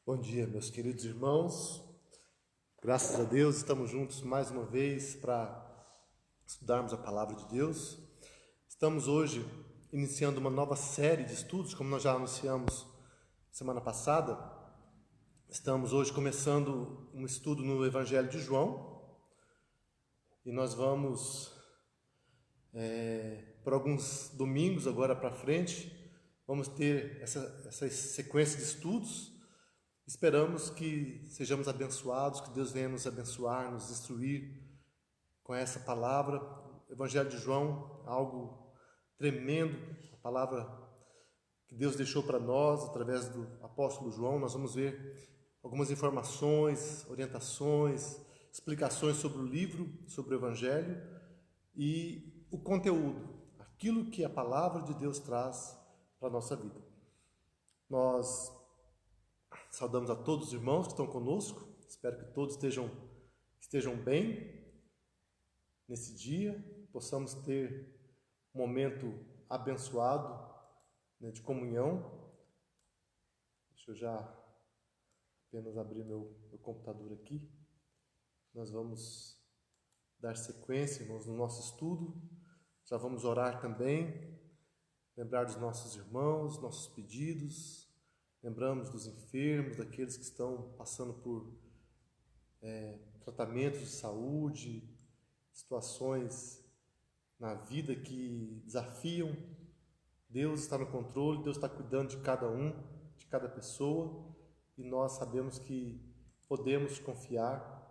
Bom dia, meus queridos irmãos. Graças a Deus, estamos juntos mais uma vez para estudarmos a palavra de Deus. Estamos hoje iniciando uma nova série de estudos, como nós já anunciamos semana passada. Estamos hoje começando um estudo no Evangelho de João e nós vamos, por alguns domingos agora para frente, vamos ter essa sequência de estudos. Esperamos que sejamos abençoados, que Deus venha nos abençoar, nos instruir com essa palavra. O Evangelho de João, algo tremendo, a palavra que Deus deixou para nós através do apóstolo João. Nós vamos ver algumas informações, orientações, explicações sobre o livro, sobre o Evangelho e o conteúdo, aquilo que a palavra de Deus traz para a nossa vida. Nós saudamos a todos os irmãos que estão conosco. Espero que todos estejam bem nesse dia. Possamos ter um momento abençoado, né, de comunhão. Deixa eu já apenas abrir meu computador aqui. Nós vamos dar sequência, irmãos, no nosso estudo. Já vamos orar também, lembrar dos nossos irmãos, nossos pedidos. Lembramos dos enfermos, daqueles que estão passando por tratamentos de saúde, situações na vida que desafiam. Deus está no controle, Deus está cuidando de cada um, de cada pessoa, e nós sabemos que podemos confiar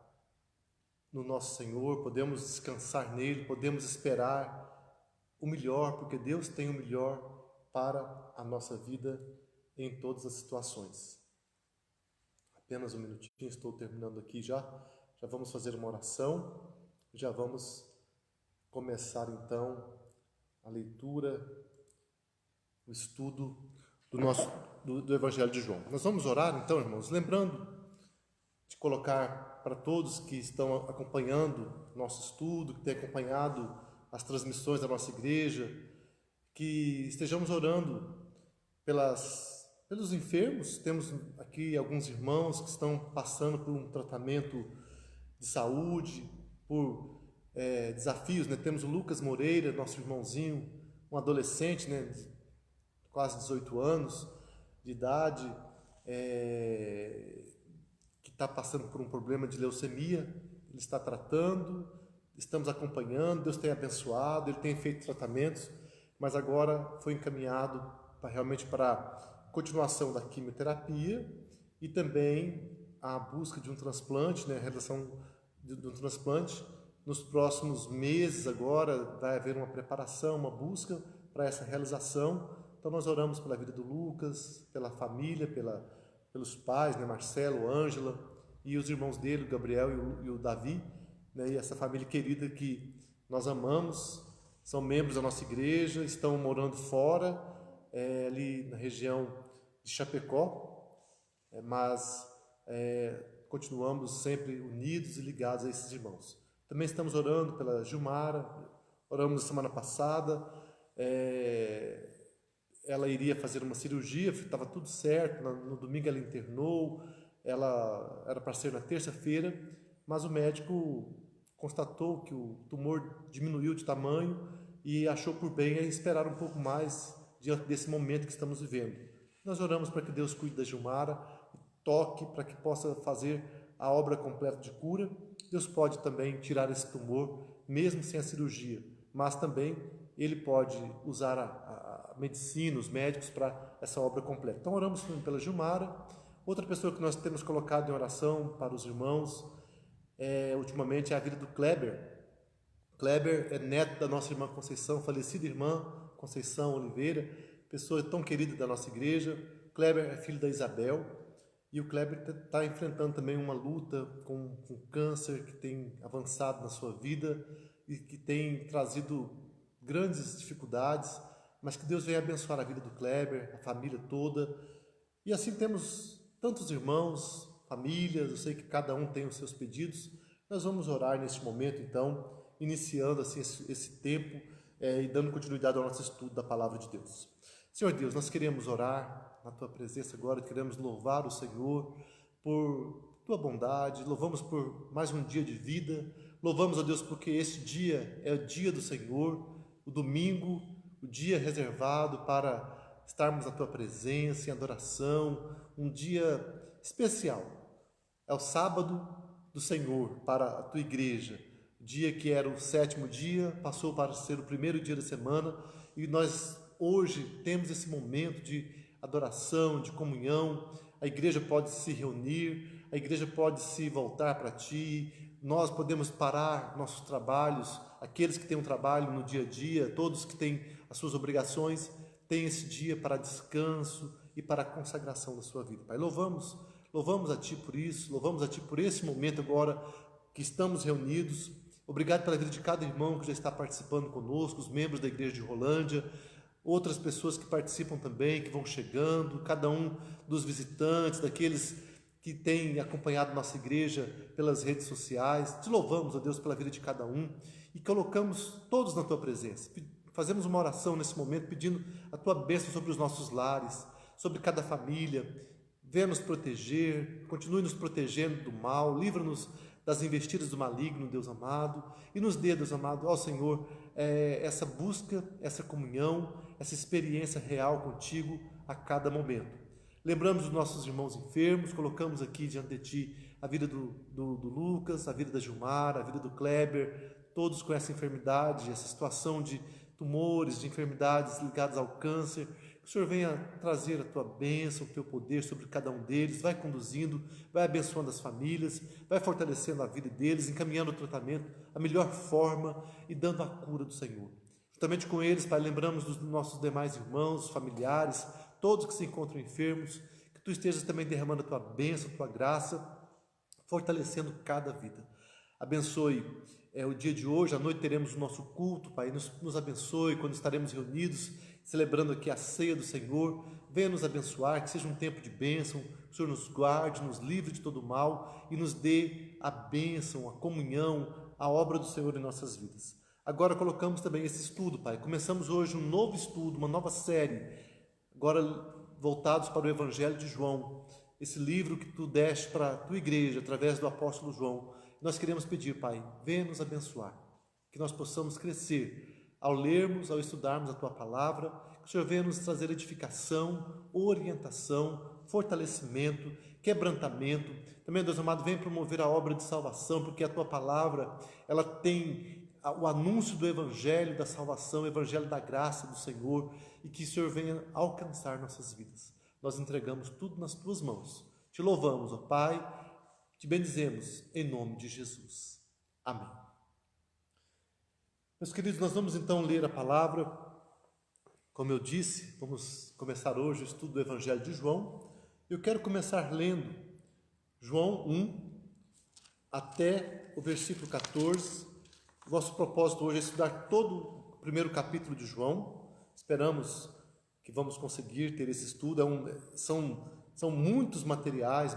no nosso Senhor, podemos descansar nele, podemos esperar o melhor, porque Deus tem o melhor para a nossa vida em todas as situações. Apenas um minutinho, estou terminando aqui já vamos fazer uma oração, já vamos começar então a leitura, o estudo do Evangelho de João. Nós vamos orar então, irmãos, lembrando de colocar para todos que estão acompanhando nosso estudo, que têm acompanhado as transmissões da nossa igreja, que estejamos orando pelos enfermos. Temos aqui alguns irmãos que estão passando por um tratamento de saúde, por desafios, né? Temos o Lucas Moreira, nosso irmãozinho, um adolescente, né, de quase 18 anos de idade, que está passando por um problema de leucemia. Ele está tratando, estamos acompanhando, Deus tem abençoado, ele tem feito tratamentos, mas agora foi encaminhado realmente para a continuação da quimioterapia e também a busca de um transplante, né, a realização de um transplante. Nos próximos meses agora vai haver uma preparação, uma busca para essa realização. Então nós oramos pela vida do Lucas, pela família, pelos pais, né, Marcelo, Ângela e os irmãos dele, o Gabriel e o Davi, né, e essa família querida que nós amamos, são membros da nossa igreja, estão morando fora, ali na região de Chapecó, mas continuamos sempre unidos e ligados a esses irmãos. Também estamos orando pela Gilmara, oramos na semana passada, ela iria fazer uma cirurgia, estava tudo certo, no domingo ela internou, ela era para ser na terça-feira, mas o médico constatou que o tumor diminuiu de tamanho e achou por bem esperar um pouco mais diante desse momento que estamos vivendo. Nós oramos para que Deus cuide da Gilmara, toque para que possa fazer a obra completa de cura. Deus pode também tirar esse tumor, mesmo sem a cirurgia, mas também Ele pode usar a medicina, os médicos, para essa obra completa. Então oramos pela Gilmara. Outra pessoa que nós temos colocado em oração para os irmãos, ultimamente, é a vida do Kleber. Kleber é neto da nossa irmã Conceição, falecida irmã Conceição Oliveira, pessoa tão querida da nossa igreja. Kleber é filho da Isabel, e o Kleber está enfrentando também uma luta com câncer que tem avançado na sua vida e que tem trazido grandes dificuldades, mas que Deus venha abençoar a vida do Kleber, a família toda. E assim temos tantos irmãos, famílias, eu sei que cada um tem os seus pedidos. Nós vamos orar neste momento, então, iniciando assim esse tempo e dando continuidade ao nosso estudo da Palavra de Deus. Senhor Deus, nós queremos orar na Tua presença agora, queremos louvar o Senhor por Tua bondade, louvamos por mais um dia de vida, louvamos a Deus porque este dia é o dia do Senhor, o domingo, o dia reservado para estarmos na Tua presença, em adoração, um dia especial. É o sábado do Senhor para a Tua igreja, o dia que era o 7º dia, passou para ser o primeiro dia da semana, e nós hoje temos esse momento de adoração, de comunhão. A igreja pode se reunir, a igreja pode se voltar para Ti, nós podemos parar nossos trabalhos, aqueles que têm um trabalho no dia a dia, todos que têm as suas obrigações, têm esse dia para descanso e para a consagração da sua vida. Pai, louvamos a Ti por isso, louvamos a Ti por esse momento agora que estamos reunidos. Obrigado pela vida de cada irmão que já está participando conosco, os membros da igreja de Rolândia, outras pessoas que participam também, que vão chegando, cada um dos visitantes, daqueles que têm acompanhado nossa igreja pelas redes sociais. Te louvamos, ó Deus, pela vida de cada um e colocamos todos na Tua presença. Fazemos uma oração nesse momento pedindo a Tua bênção sobre os nossos lares, sobre cada família. Venha nos proteger, continue nos protegendo do mal, livra-nos das investidas do maligno, Deus amado, e nos dê, Deus amado, ó Senhor, essa busca, essa comunhão, essa experiência real contigo a cada momento. Lembramos dos nossos irmãos enfermos, colocamos aqui diante de Ti a vida do Lucas, a vida da Gilmar, a vida do Kleber, todos com essa enfermidade, essa situação de tumores, de enfermidades ligadas ao câncer. Que o Senhor venha trazer a Tua bênção, o Teu poder sobre cada um deles, vai conduzindo, vai abençoando as famílias, vai fortalecendo a vida deles, encaminhando o tratamento, a melhor forma e dando a cura do Senhor. Juntamente com eles, Pai, lembramos dos nossos demais irmãos, familiares, todos que se encontram enfermos, que Tu estejas também derramando a Tua bênção, a Tua graça, fortalecendo cada vida. Abençoe o dia de hoje, à noite teremos o nosso culto, Pai, nos abençoe quando estaremos reunidos, celebrando aqui a ceia do Senhor. Venha nos abençoar, que seja um tempo de bênção, que o Senhor nos guarde, nos livre de todo mal e nos dê a bênção, a comunhão, a obra do Senhor em nossas vidas. Agora colocamos também esse estudo, Pai. Começamos hoje um novo estudo, uma nova série, agora voltados para o Evangelho de João, esse livro que Tu deste para a Tua igreja, através do apóstolo João. Nós queremos pedir, Pai, venha nos abençoar, que nós possamos crescer ao lermos, ao estudarmos a Tua palavra, que o Senhor venha nos trazer edificação, orientação, fortalecimento, quebrantamento. Também, Deus amado, venha promover a obra de salvação, porque a Tua palavra, ela tem o anúncio do Evangelho da salvação, o Evangelho da graça do Senhor, e que o Senhor venha alcançar nossas vidas. Nós entregamos tudo nas Tuas mãos. Te louvamos, ó Pai, te bendizemos em nome de Jesus. Amém. Meus queridos, nós vamos então ler a palavra. Como eu disse, vamos começar hoje o estudo do Evangelho de João. Eu quero começar lendo João 1 até o versículo 14. O nosso propósito hoje é estudar todo o primeiro capítulo de João. Esperamos que vamos conseguir ter esse estudo. São muitos materiais,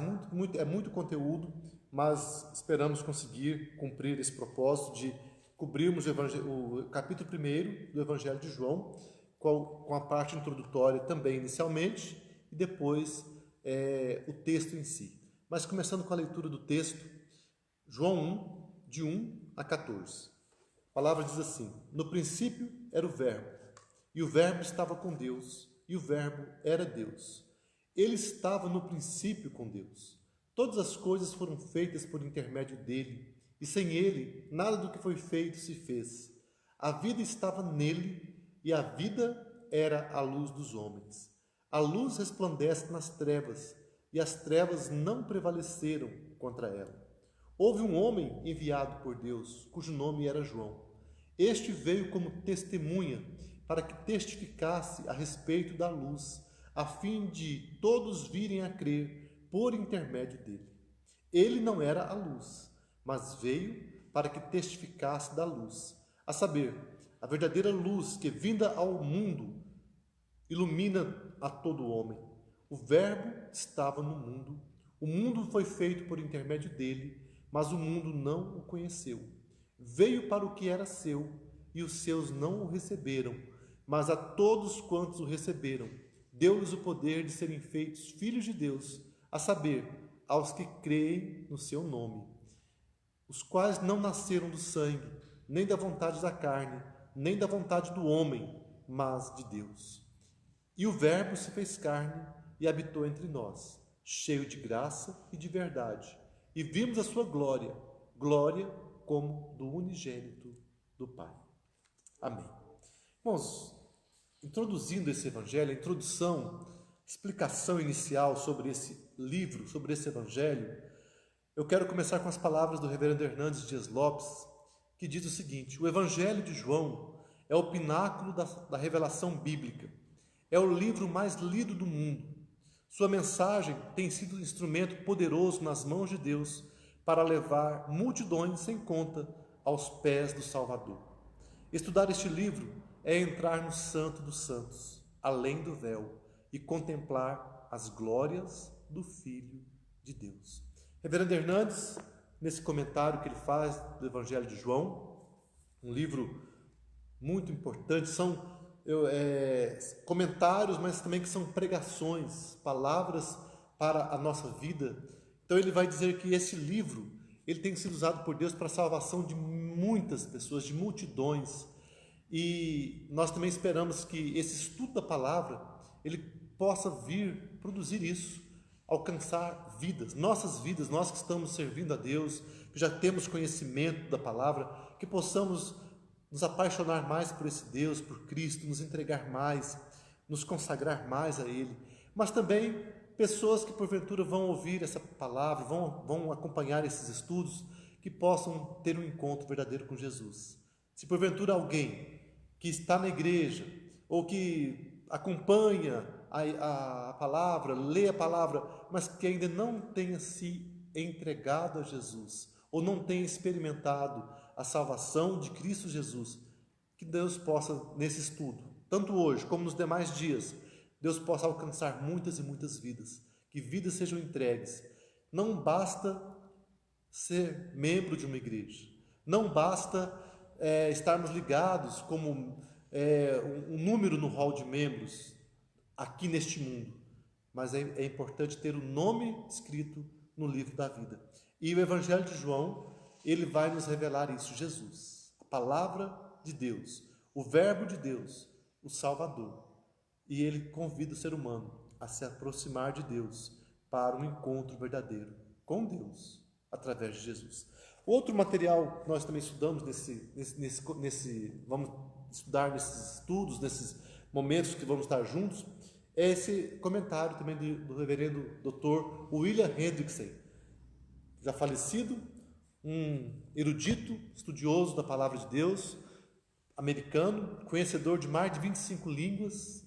é muito conteúdo, mas esperamos conseguir cumprir esse propósito de cobrirmos o capítulo 1 do Evangelho de João, com a parte introdutória também inicialmente, e depois o texto em si. Mas começando com a leitura do texto, João 1, de 1 a 14. A palavra diz assim: No princípio era o Verbo, e o Verbo estava com Deus, e o Verbo era Deus. Ele estava no princípio com Deus. Todas as coisas foram feitas por intermédio dele, e sem ele, nada do que foi feito se fez. A vida estava nele, e a vida era a luz dos homens. A luz resplandece nas trevas, e as trevas não prevaleceram contra ela. Houve um homem enviado por Deus, cujo nome era João. Este veio como testemunha, para que testificasse a respeito da luz, a fim de todos virem a crer por intermédio dele. Ele não era a luz, mas veio para que testificasse da luz, a saber, a verdadeira luz que, vinda ao mundo, ilumina a todo homem. O Verbo estava no mundo, o mundo foi feito por intermédio dele, mas o mundo não o conheceu. Veio para o que era seu, e os seus não o receberam. mas a todos quantos o receberam, deu-lhes o poder de serem feitos filhos de Deus, a saber, aos que creem no seu nome, os quais não nasceram do sangue, nem da vontade da carne, nem da vontade do homem, mas de Deus. E o Verbo se fez carne e habitou entre nós, cheio de graça e de verdade, e vimos a sua glória, glória como do unigênito do Pai. Amém. Irmãos, introduzindo esse evangelho, a introdução, explicação inicial sobre esse livro, sobre esse evangelho, eu quero começar com as palavras do reverendo Hernandes Dias Lopes, que diz o seguinte: o evangelho de João é o pináculo da revelação bíblica, é o livro mais lido do mundo. Sua mensagem tem sido um instrumento poderoso nas mãos de Deus para levar multidões sem conta aos pés do Salvador. Estudar este livro é entrar no Santo dos Santos, além do véu, e contemplar as glórias do Filho de Deus. Reverendo Hernandes, nesse comentário que ele faz do Evangelho de João, um livro muito importante, são comentários, mas também que são pregações, palavras para a nossa vida. Então ele vai dizer que esse livro ele tem sido usado por Deus para a salvação de muitas pessoas, de multidões. E nós também esperamos que esse estudo da palavra ele possa vir produzir isso, alcançar vidas, nossas vidas, nós que estamos servindo a Deus, que já temos conhecimento da palavra, que possamos nos apaixonar mais por esse Deus, por Cristo, nos entregar mais, nos consagrar mais a Ele. Mas também pessoas que porventura vão ouvir essa palavra, vão acompanhar esses estudos, que possam ter um encontro verdadeiro com Jesus. Se porventura alguém que está na igreja, ou que acompanha a palavra, lê a palavra, mas que ainda não tenha se entregado a Jesus, ou não tenha experimentado a salvação de Cristo Jesus, que Deus possa, nesse estudo, tanto hoje como nos demais dias, Deus possa alcançar muitas e muitas vidas, que vidas sejam entregues. Não basta ser membro de uma igreja, não basta estarmos ligados como um número no hall de membros aqui neste mundo, mas é importante ter o nome escrito no livro da vida. E o Evangelho de João, ele vai nos revelar isso, Jesus, a palavra de Deus, o verbo de Deus, o Salvador. E ele convida o ser humano a se aproximar de Deus para um encontro verdadeiro com Deus, através de Jesus. Outro material que nós também estudamos vamos estudar nesses estudos, nesses momentos que vamos estar juntos, é esse comentário também do reverendo Dr. William Hendrickson, já falecido, um erudito, estudioso da palavra de Deus, americano, conhecedor de mais de 25 línguas,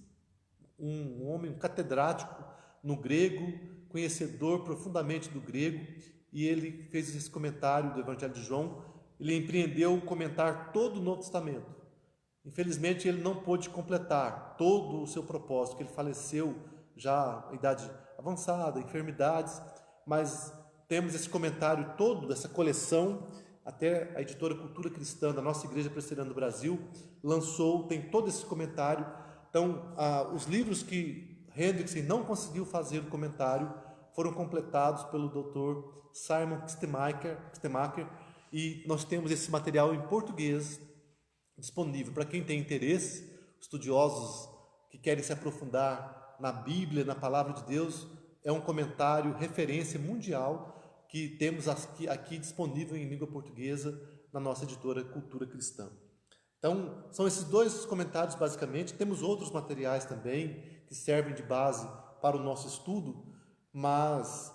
um homem, um catedrático no grego, conhecedor profundamente do grego, e ele fez esse comentário do Evangelho de João. Ele empreendeu comentar todo o Novo Testamento. Infelizmente, ele não pôde completar todo o seu propósito, porque ele faleceu já em idade avançada, enfermidades, mas temos esse comentário todo dessa coleção, até a editora Cultura Cristã da nossa Igreja Presbiteriana do Brasil lançou, tem todo esse comentário. Então, os livros que Hendrickson não conseguiu fazer o comentário foram completados pelo Dr. Simon Kistemaker, e nós temos esse material em português disponível para quem tem interesse, estudiosos que querem se aprofundar na Bíblia, na Palavra de Deus. É um comentário referência mundial que temos aqui disponível em língua portuguesa na nossa editora Cultura Cristã. Então, são esses dois comentários basicamente. Temos outros materiais também que servem de base para o nosso estudo, mas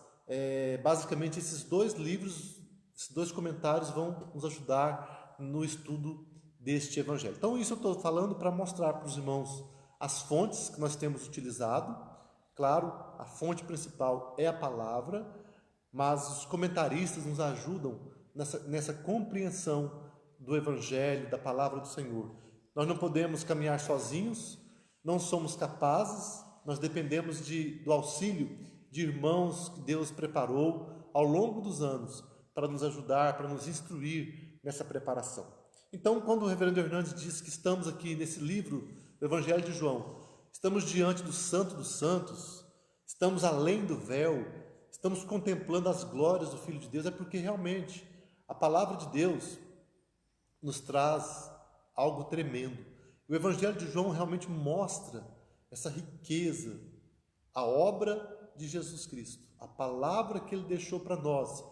basicamente esses dois livros, esses dois comentários vão nos ajudar no estudo deste Evangelho. Então, isso eu estou falando para mostrar para os irmãos as fontes que nós temos utilizado. Claro, a fonte principal é a palavra, mas os comentaristas nos ajudam nessa compreensão do Evangelho, da palavra do Senhor. Nós não podemos caminhar sozinhos, não somos capazes, nós dependemos do auxílio de irmãos que Deus preparou ao longo dos anos para nos ajudar, para nos instruir nessa preparação. Então, quando o reverendo Hernandes diz que estamos aqui nesse livro o Evangelho de João, estamos diante do Santo dos Santos, estamos além do véu, estamos contemplando as glórias do Filho de Deus, é porque realmente a palavra de Deus nos traz algo tremendo. O Evangelho de João realmente mostra essa riqueza, a obra de Jesus Cristo, a palavra que Ele deixou para nós.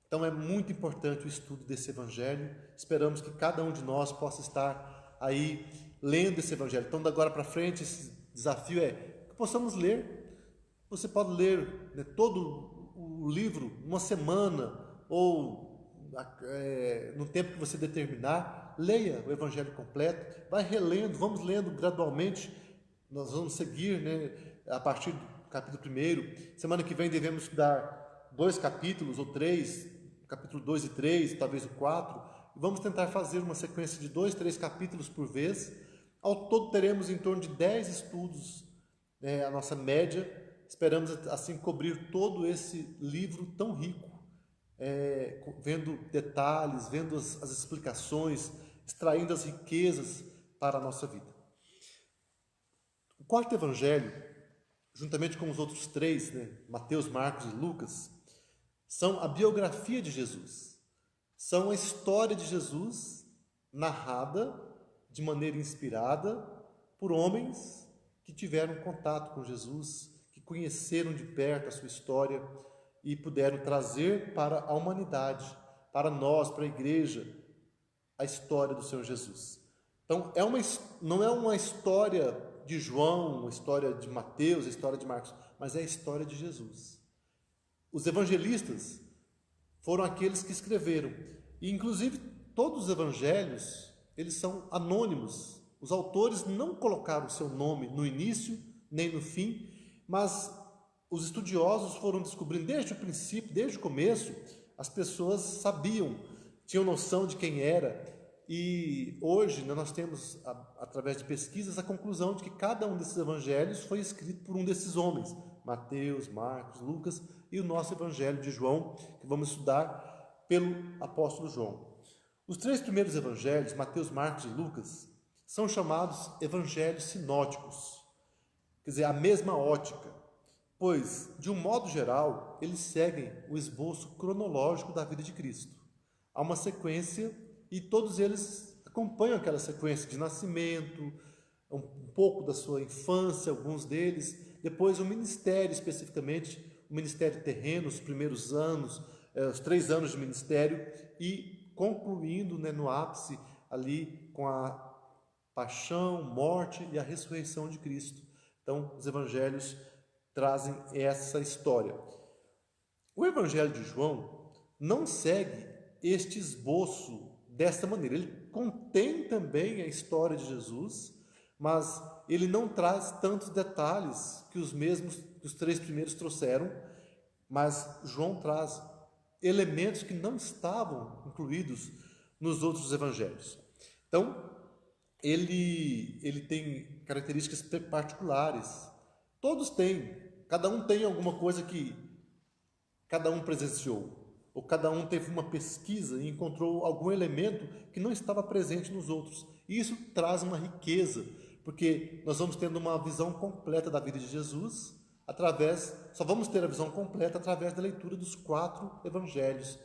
Então é muito importante o estudo desse Evangelho. Esperamos que cada um de nós possa estar aí lendo esse Evangelho. Então, da agora para frente, esse desafio é que possamos ler. Você pode ler, né, todo o livro uma semana ou no tempo que você determinar. Leia o Evangelho completo, vai relendo, vamos lendo gradualmente. Nós vamos seguir, né, a partir do capítulo 1. Semana que vem devemos estudar 2 capítulos ou 3, capítulo 2 e 3, talvez o 4. E vamos tentar fazer uma sequência de 2, 3 capítulos por vez. Ao todo teremos em torno de 10 estudos, a nossa média. Esperamos assim cobrir todo esse livro tão rico, vendo detalhes, vendo as explicações, extraindo as riquezas para a nossa vida. O quarto evangelho, juntamente com os outros 3, Mateus, Marcos e Lucas, são a biografia de Jesus. São a história de Jesus narrada de maneira inspirada por homens que tiveram contato com Jesus, que conheceram de perto a sua história e puderam trazer para a humanidade, para nós, para a igreja, a história do Senhor Jesus. Então, não é uma história de João, uma história de Mateus, a história de Marcos, mas é a história de Jesus. Os evangelistas foram aqueles que escreveram, e inclusive todos os evangelhos, eles são anônimos. Os autores não colocaram o seu nome no início, nem no fim, mas os estudiosos foram descobrindo desde o princípio, desde o começo, as pessoas sabiam, tinham noção de quem era. E hoje nós temos, através de pesquisas, a conclusão de que cada um desses evangelhos foi escrito por um desses homens, Mateus, Marcos, Lucas, e o nosso evangelho de João, que vamos estudar pelo apóstolo João. Os 3 primeiros evangelhos, Mateus, Marcos e Lucas, são chamados evangelhos sinóticos, quer dizer, a mesma ótica, pois, de um modo geral, eles seguem o esboço cronológico da vida de Cristo. Há uma sequência e todos eles acompanham aquela sequência de nascimento, um pouco da sua infância, alguns deles, depois o ministério especificamente, o ministério terreno, os primeiros anos, os 3 anos de ministério, e concluindo, no ápice ali com a paixão, morte e a ressurreição de Cristo. Então, os evangelhos trazem essa história. O evangelho de João não segue este esboço desta maneira. Ele contém também a história de Jesus, mas ele não traz tantos detalhes que os 3 primeiros trouxeram, mas João traz elementos que não estavam incluídos nos outros evangelhos. Então, ele tem características particulares. Todos têm, cada um tem alguma coisa que cada um presenciou, ou cada um teve uma pesquisa e encontrou algum elemento que não estava presente nos outros. E isso traz uma riqueza, porque nós vamos tendo uma visão completa da vida de Jesus, só vamos ter a visão completa através da leitura dos 4 evangelhos.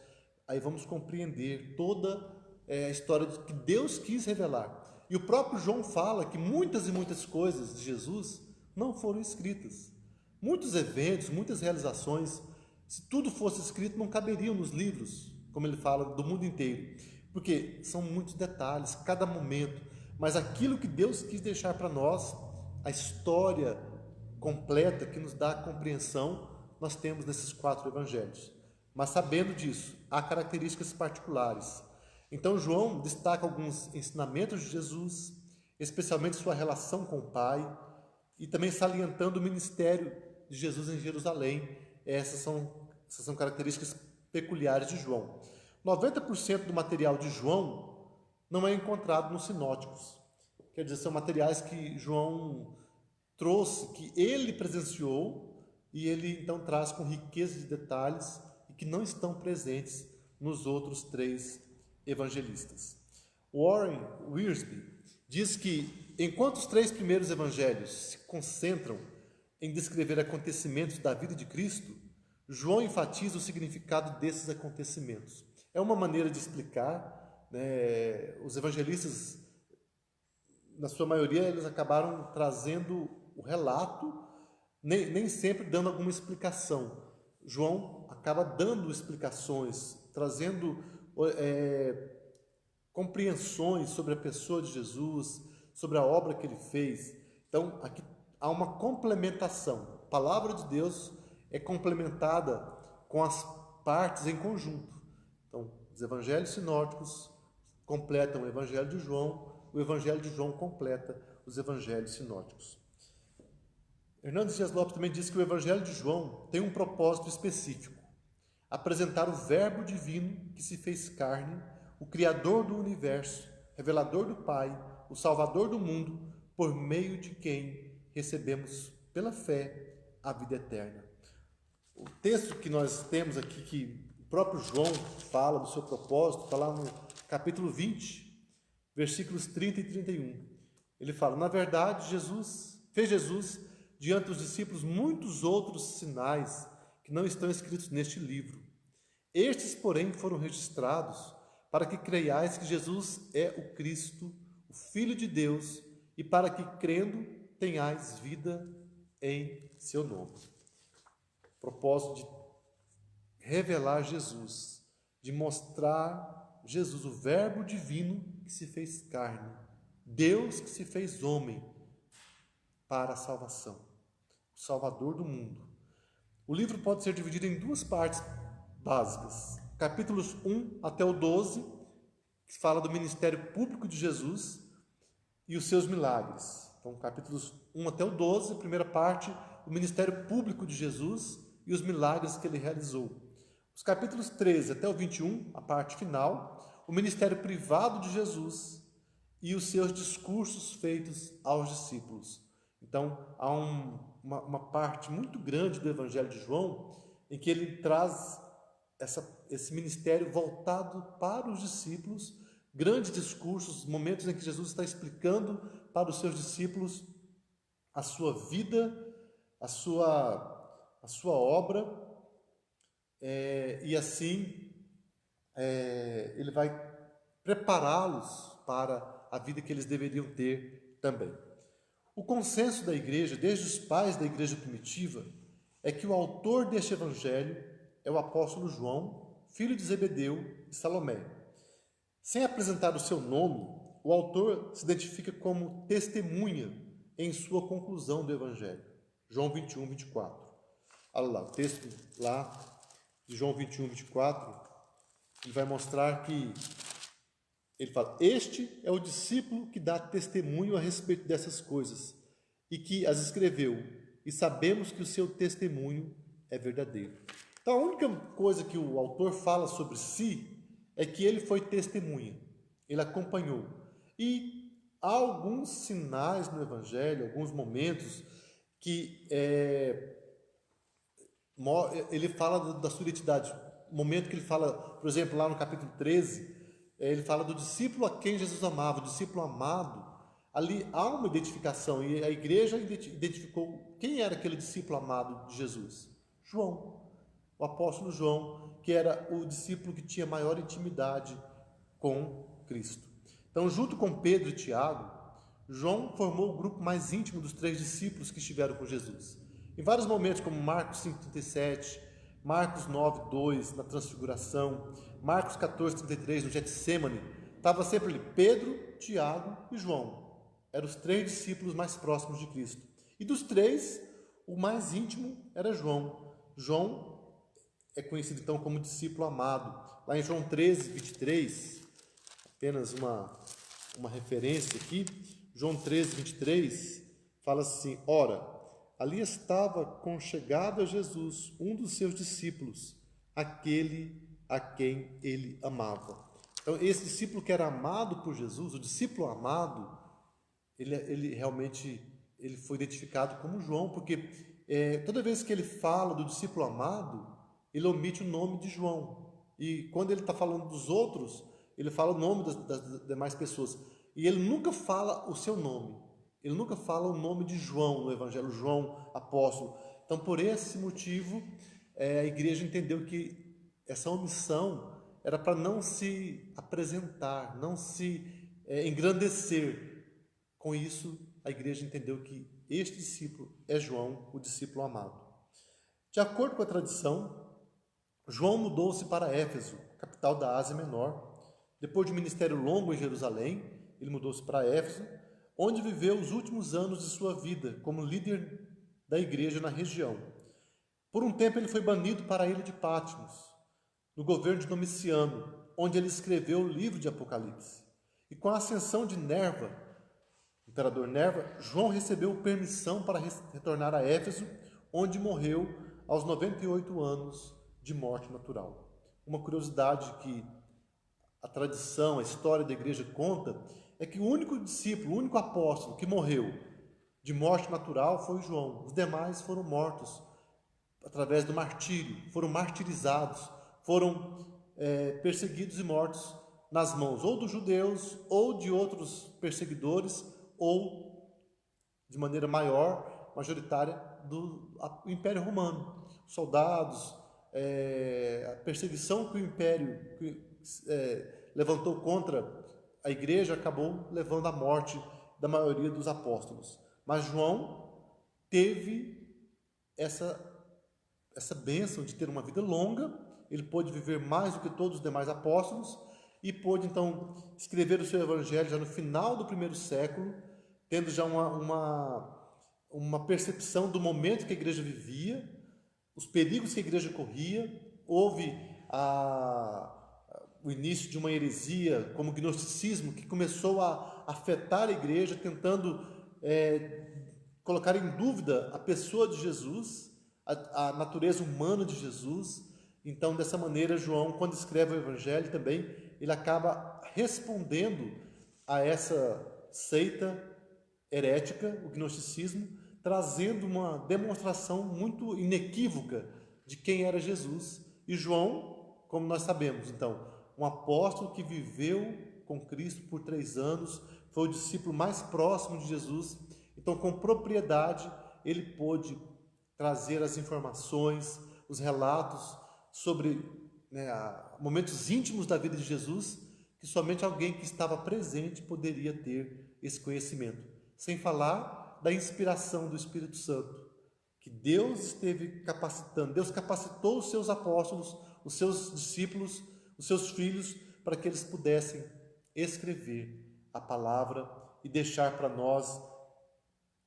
Aí vamos compreender toda a história que Deus quis revelar. E o próprio João fala que muitas e muitas coisas de Jesus não foram escritas. Muitos eventos, muitas realizações, se tudo fosse escrito, não caberiam nos livros, como ele fala, do mundo inteiro. Porque são muitos detalhes, cada momento. Mas aquilo que Deus quis deixar para nós, a história completa que nos dá a compreensão, nós temos nesses 4 evangelhos. Mas sabendo disso, há características particulares. Então João destaca alguns ensinamentos de Jesus, especialmente sua relação com o Pai, e também salientando o ministério de Jesus em Jerusalém. Essas são características peculiares de João. 90% do material de João não é encontrado nos sinóticos. Quer dizer, são materiais que João trouxe, que ele presenciou, e ele então traz com riqueza de detalhes e que não estão presentes nos outros 3 evangelistas. Warren Wiersbe diz que, enquanto os 3 primeiros evangelhos se concentram em descrever acontecimentos da vida de Cristo, João enfatiza o significado desses acontecimentos. É uma maneira de explicar, né? Os evangelistas, na sua maioria, eles acabaram trazendo o relato, nem sempre dando alguma explicação. João acaba dando explicações, trazendo compreensões sobre a pessoa de Jesus, sobre a obra que ele fez. Então, aqui há uma complementação. A palavra de Deus é complementada com as partes em conjunto. Então, os evangelhos sinóticos completam o evangelho de João, o evangelho de João completa os evangelhos sinóticos. Hernandes Dias Lopes também diz que o evangelho de João tem um propósito específico: apresentar o Verbo divino que se fez carne, o Criador do universo, revelador do Pai, o Salvador do mundo, por meio de quem recebemos pela fé a vida eterna. O texto que nós temos aqui, que o próprio João fala do seu propósito, está lá no capítulo 20, versículos 30 e 31. Ele fala: na verdade, fez Jesus diante dos discípulos muitos outros sinais que não estão escritos neste livro. Estes, porém, foram registrados para que creiais que Jesus é o Cristo, o Filho de Deus, e para que, crendo, tenhais vida em seu nome. O propósito de revelar Jesus, de mostrar Jesus, o Verbo divino que se fez carne, Deus que se fez homem para a salvação, o Salvador do mundo. O livro pode ser dividido em 2 partes básicas. Capítulos 1 até o 12, que fala do ministério público de Jesus e os seus milagres. Então, capítulos 1 até o 12, primeira parte, o ministério público de Jesus e os milagres que ele realizou. Os capítulos 13 até o 21, a parte final, o ministério privado de Jesus e os seus discursos feitos aos discípulos. Então, há uma parte muito grande do Evangelho de João em que ele traz esse ministério voltado para os discípulos, grandes discursos, momentos em que Jesus está explicando para os seus discípulos a sua vida, a sua obra, e assim ele vai prepará-los para a vida que eles deveriam ter também. O consenso da igreja, desde os pais da igreja primitiva, é que o autor deste evangelho é o apóstolo João, filho de Zebedeu e Salomé. Sem apresentar o seu nome, o autor se identifica como testemunha em sua conclusão do evangelho. João 21, 24. Olha lá, o texto lá de João 21, 24, ele vai mostrar que ele fala: este é o discípulo que dá testemunho a respeito dessas coisas e que as escreveu, e sabemos que o seu testemunho é verdadeiro. Então, a única coisa que o autor fala sobre si é que ele foi testemunha, ele acompanhou. E há alguns sinais no Evangelho, alguns momentos que ele fala da sua identidade. O momento que ele fala, por exemplo, lá no capítulo 13, ele fala do discípulo a quem Jesus amava, o discípulo amado. Ali há uma identificação, e a igreja identificou quem era aquele discípulo amado de Jesus. João. O apóstolo João, que era o discípulo que tinha maior intimidade com Cristo. Então, junto com Pedro e Tiago, João formou o grupo mais íntimo dos 3 discípulos que estiveram com Jesus. Em vários momentos, como Marcos 5,37, Marcos 9,2, na Transfiguração, Marcos 14,33, no Getsemane, estava sempre ali Pedro, Tiago e João. Eram os 3 discípulos mais próximos de Cristo. E dos 3, o mais íntimo era João. João é conhecido então como discípulo amado. Lá em João 13, 23, apenas uma referência aqui, João 13, 23, fala assim: ora, ali estava conchegado a Jesus um dos seus discípulos, aquele a quem ele amava. Então, esse discípulo que era amado por Jesus, o discípulo amado, ele realmente foi identificado como João, porque toda vez que ele fala do discípulo amado, ele omite o nome de João. E quando ele está falando dos outros, ele fala o nome das demais pessoas. e ele nunca fala o seu nome. Ele nunca fala o nome de João no Evangelho, João apóstolo. Então, por esse motivo, a igreja entendeu que essa omissão era para não se apresentar, não se engrandecer. Com isso, a igreja entendeu que este discípulo é João, o discípulo amado. De acordo com a tradição, João mudou-se para Éfeso, capital da Ásia Menor. Depois de um ministério longo em Jerusalém, ele mudou-se para Éfeso, onde viveu os últimos anos de sua vida como líder da igreja na região. Por um tempo ele foi banido para a ilha de Patmos, no governo de Domiciano, onde ele escreveu o livro de Apocalipse. E com a ascensão de Nerva, imperador Nerva, João recebeu permissão para retornar a Éfeso, onde morreu aos 98 anos de morte natural. Uma curiosidade que a tradição, a história da igreja conta, é que o único discípulo, o único apóstolo que morreu de morte natural foi João. Os demais foram mortos através do martírio, foram martirizados, foram perseguidos e mortos nas mãos ou dos judeus, ou de outros perseguidores, ou, de maneira maior, majoritária, do Império Romano. Soldados, a perseguição que o Império levantou contra a igreja acabou levando à morte da maioria dos apóstolos. Mas João teve essa bênção de ter uma vida longa, ele pôde viver mais do que todos os demais apóstolos e pôde então escrever o seu evangelho já no final do primeiro século, tendo já uma percepção do momento que a igreja vivia, os perigos que a igreja corria. Houve o início de uma heresia como o gnosticismo, que começou a afetar a igreja, tentando colocar em dúvida a pessoa de Jesus, a natureza humana de Jesus. Então, dessa maneira, João, quando escreve o Evangelho também, ele acaba respondendo a essa seita herética, o gnosticismo, trazendo uma demonstração muito inequívoca de quem era Jesus. E João, como nós sabemos, então, um apóstolo que viveu com Cristo por 3 anos, foi o discípulo mais próximo de Jesus. Então, com propriedade, ele pôde trazer as informações, os relatos sobre momentos íntimos da vida de Jesus, que somente alguém que estava presente poderia ter esse conhecimento. Sem falar da inspiração do Espírito Santo, que Deus esteve capacitando. Deus capacitou os seus apóstolos, os seus discípulos, os seus filhos, para que eles pudessem escrever a palavra e deixar para nós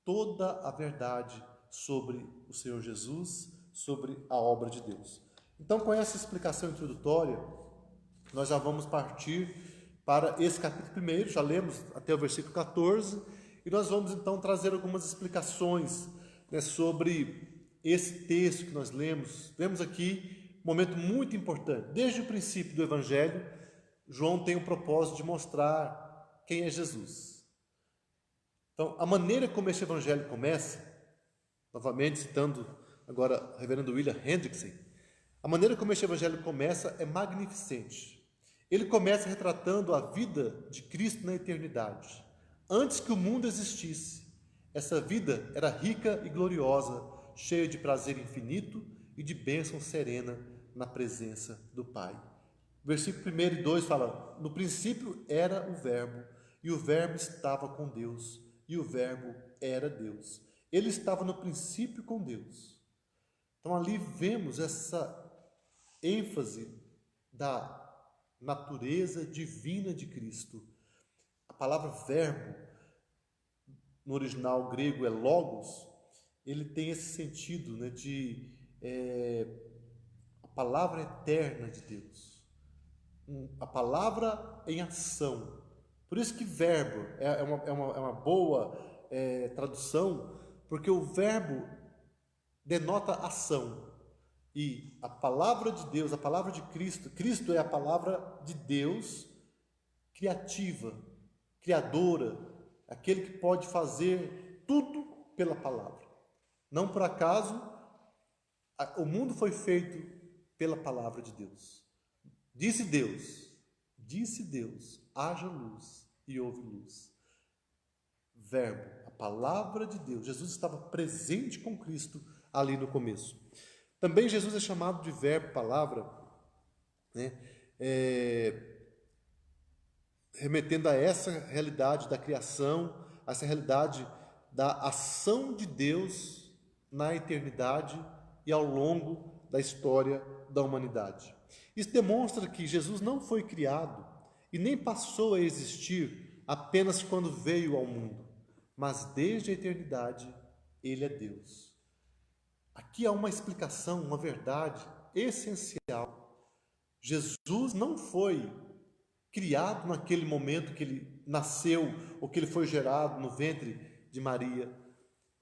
toda a verdade sobre o Senhor Jesus, sobre a obra de Deus. Então, com essa explicação introdutória, nós já vamos partir para esse capítulo 1, já lemos até o versículo 14, e nós vamos então trazer algumas explicações sobre esse texto que nós lemos. Vemos aqui um momento muito importante. Desde o princípio do Evangelho, João tem o propósito de mostrar quem é Jesus. Então, a maneira como esse Evangelho começa, novamente citando agora o reverendo William Hendrickson, a maneira como este Evangelho começa é magnificente. Ele começa retratando a vida de Cristo na eternidade. Antes que o mundo existisse, essa vida era rica e gloriosa, cheia de prazer infinito e de bênção serena na presença do Pai. Versículo 1 e 2 fala: no princípio era o Verbo, e o Verbo estava com Deus, e o Verbo era Deus. Ele estava no princípio com Deus. Então ali vemos essa ênfase da natureza divina de Cristo. A palavra verbo, no original grego é logos, ele tem esse sentido a palavra eterna de Deus, a palavra em ação. Por isso que verbo é uma boa tradução, porque o verbo denota ação. E a palavra de Deus, a palavra de Cristo, Cristo é a palavra de Deus criativa, criadora, aquele que pode fazer tudo pela palavra. Não por acaso, o mundo foi feito pela palavra de Deus. Disse Deus, haja luz, e houve luz. Verbo, a palavra de Deus. Jesus estava presente com Cristo ali no começo. Também Jesus é chamado de verbo, palavra, né? Remetendo a essa realidade da criação, a essa realidade da ação de Deus na eternidade e ao longo da história da humanidade. Isso demonstra que Jesus não foi criado e nem passou a existir apenas quando veio ao mundo, mas desde a eternidade ele é Deus. Aqui há uma explicação, uma verdade essencial. Jesus não foi criado naquele momento que ele nasceu ou que ele foi gerado no ventre de Maria.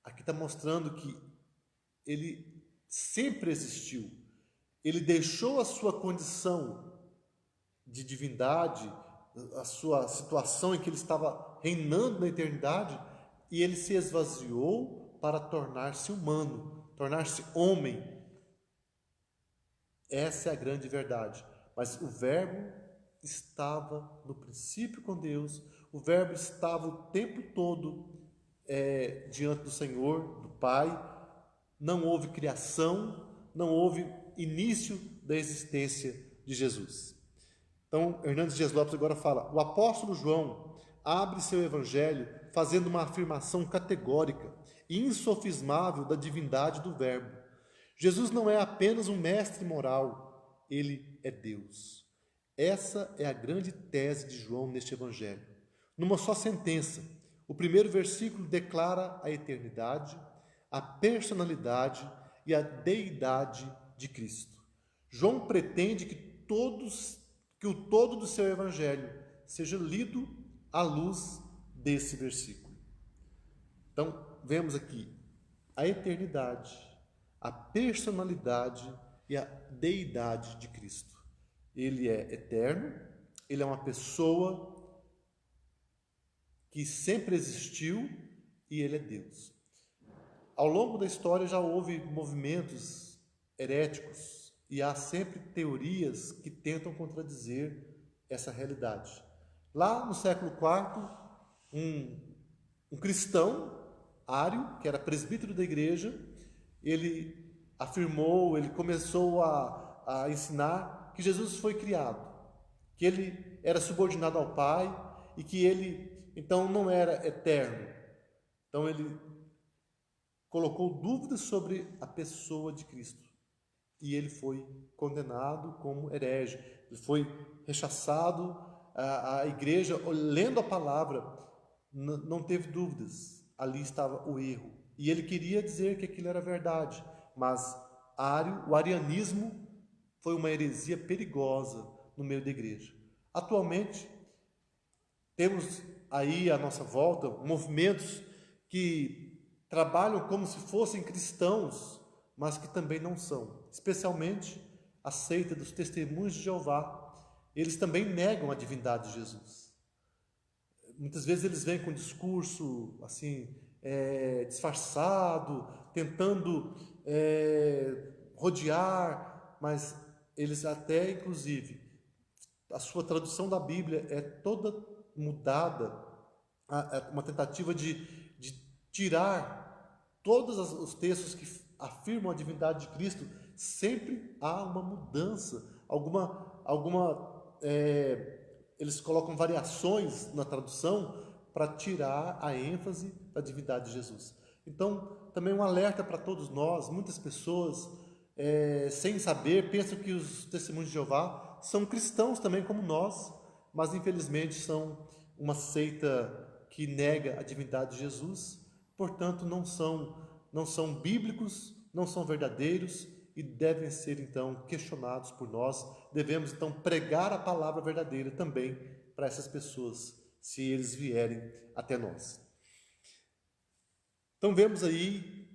Aqui está mostrando que ele sempre existiu. Ele deixou a sua condição de divindade, a sua situação em que ele estava reinando na eternidade, e ele se esvaziou para tornar-se humano, tornar-se homem. Essa é a grande verdade. Mas o Verbo estava no princípio com Deus, o Verbo estava o tempo todo diante do Senhor, do Pai. Não houve criação, não houve início da existência de Jesus. Então, Hernandes Dias Lopes agora fala: o apóstolo João abre seu evangelho fazendo uma afirmação categórica e insofismável da divindade do Verbo. Jesus não é apenas um mestre moral, ele é Deus. Essa é a grande tese de João neste evangelho. Numa só sentença, o primeiro versículo declara a eternidade, a personalidade e a deidade de Cristo. João pretende que o todo do seu evangelho seja lido à luz desse versículo. Então, vemos aqui a eternidade, a personalidade e a deidade de Cristo. Ele é eterno, ele é uma pessoa que sempre existiu e ele é Deus. Ao longo da história já houve movimentos heréticos e há sempre teorias que tentam contradizer essa realidade. Lá no século IV, um cristão, Ário, que era presbítero da igreja, ele afirmou, ele começou a ensinar que Jesus foi criado, que ele era subordinado ao Pai e que ele, então, não era eterno. Então, ele colocou dúvidas sobre a pessoa de Cristo e ele foi condenado como herege. Ele foi rechaçado. A igreja, lendo a palavra, não teve dúvidas. Ali estava o erro. E ele queria dizer que aquilo era verdade, mas o arianismo foi uma heresia perigosa no meio da igreja. Atualmente, temos aí à nossa volta movimentos que trabalham como se fossem cristãos, mas que também não são. Especialmente a seita dos Testemunhos de Jeová. Eles também negam a divindade de Jesus. Muitas vezes eles vêm com um discurso assim, disfarçado, tentando rodear, mas eles até, inclusive, a sua tradução da Bíblia é toda mudada, uma tentativa de tirar todos os textos que afirmam a divindade de Cristo. Sempre há uma mudança, eles colocam variações na tradução para tirar a ênfase da divindade de Jesus. Então, também um alerta para todos nós. Muitas pessoas, sem saber, pensam que os Testemunhos de Jeová são cristãos também como nós, mas infelizmente são uma seita que nega a divindade de Jesus, portanto não são bíblicos, não são verdadeiros e devem ser então questionados por nós. Devemos então pregar a palavra verdadeira também para essas pessoas, se eles vierem até nós. Então vemos aí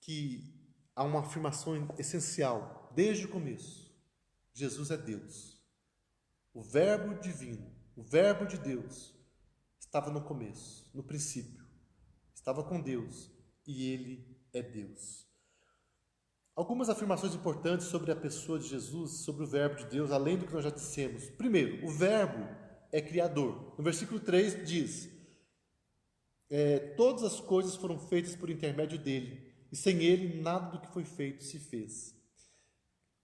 que há uma afirmação essencial desde o começo: Jesus é Deus. O Verbo divino, o Verbo de Deus, estava no começo, no princípio, estava com Deus e ele é Deus. Algumas afirmações importantes sobre a pessoa de Jesus, sobre o Verbo de Deus, além do que nós já dissemos. Primeiro, o Verbo é criador. No versículo 3 diz: todas as coisas foram feitas por intermédio dele, e sem ele nada do que foi feito se fez.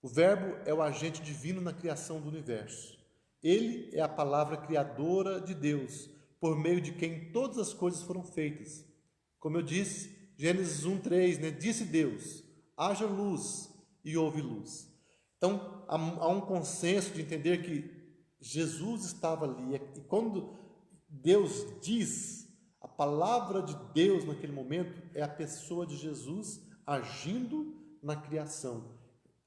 O Verbo é o agente divino na criação do universo. Ele é a palavra criadora de Deus, por meio de quem todas as coisas foram feitas. Como eu disse, Gênesis 1:3, né? Disse Deus: haja luz, e houve luz. Então, há um consenso de entender que Jesus estava ali, e quando Deus diz, a palavra de Deus naquele momento é a pessoa de Jesus agindo na criação.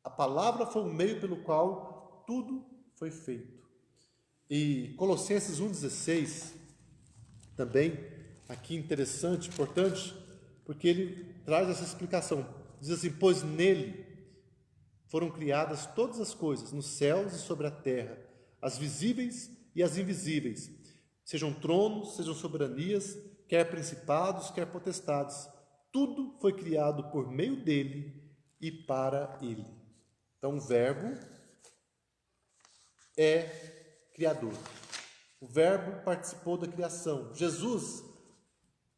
A palavra foi o meio pelo qual tudo foi feito. E Colossenses 1,16, também, aqui interessante, importante, porque ele traz essa explicação. Diz assim: pois nele foram criadas todas as coisas, nos céus e sobre a terra, as visíveis e as invisíveis, sejam tronos, sejam soberanias, quer principados, quer potestades. Tudo foi criado por meio dele e para ele. Então, o Verbo é criador. O Verbo participou da criação. Jesus,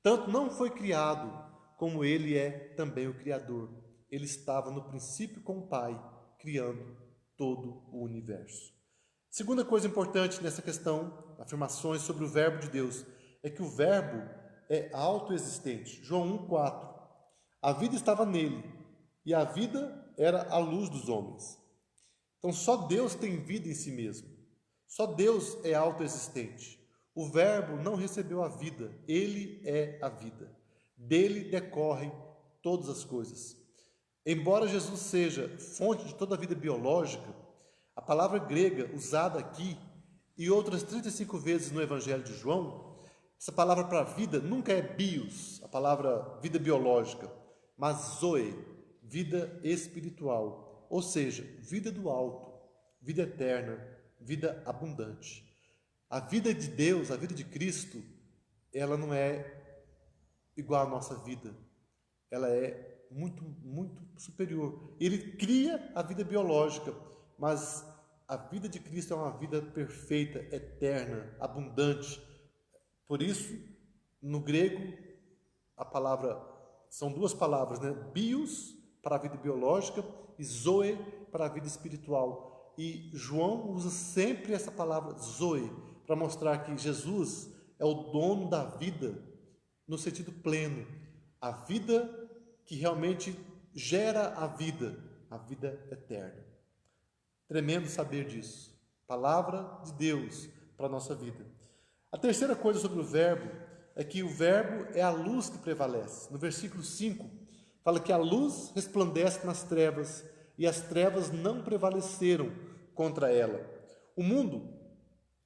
tanto não foi criado, como ele é também o Criador. Ele estava no princípio com o Pai, criando todo o universo. Segunda coisa importante nessa questão, afirmações sobre o Verbo de Deus, é que o Verbo é autoexistente. João 1,4. A vida estava nele, e a vida era a luz dos homens. Então, só Deus tem vida em si mesmo. Só Deus é autoexistente. O Verbo não recebeu a vida, ele é a vida. Dele decorrem todas as coisas. Embora Jesus seja fonte de toda a vida biológica, a palavra grega usada aqui e outras 35 vezes no Evangelho de João, essa palavra para vida nunca é bios, a palavra vida biológica, mas zoe, vida espiritual, ou seja, vida do alto, vida eterna, vida abundante. A vida de Deus, a vida de Cristo, ela não é igual à nossa vida, ela é muito, muito superior. Ele cria a vida biológica, mas a vida de Cristo é uma vida perfeita, eterna, abundante. Por isso, no grego, a palavra, são duas palavras, né? Bios, para a vida biológica, e zoe, para a vida espiritual. E João usa sempre essa palavra zoe, para mostrar que Jesus é o dono da vida, no sentido pleno. A vida que realmente gera a vida eterna. Tremendo saber disso. Palavra de Deus para a nossa vida. A terceira coisa sobre o Verbo é que o Verbo é a luz que prevalece. No versículo 5, fala que a luz resplandece nas trevas e as trevas não prevaleceram contra ela. O mundo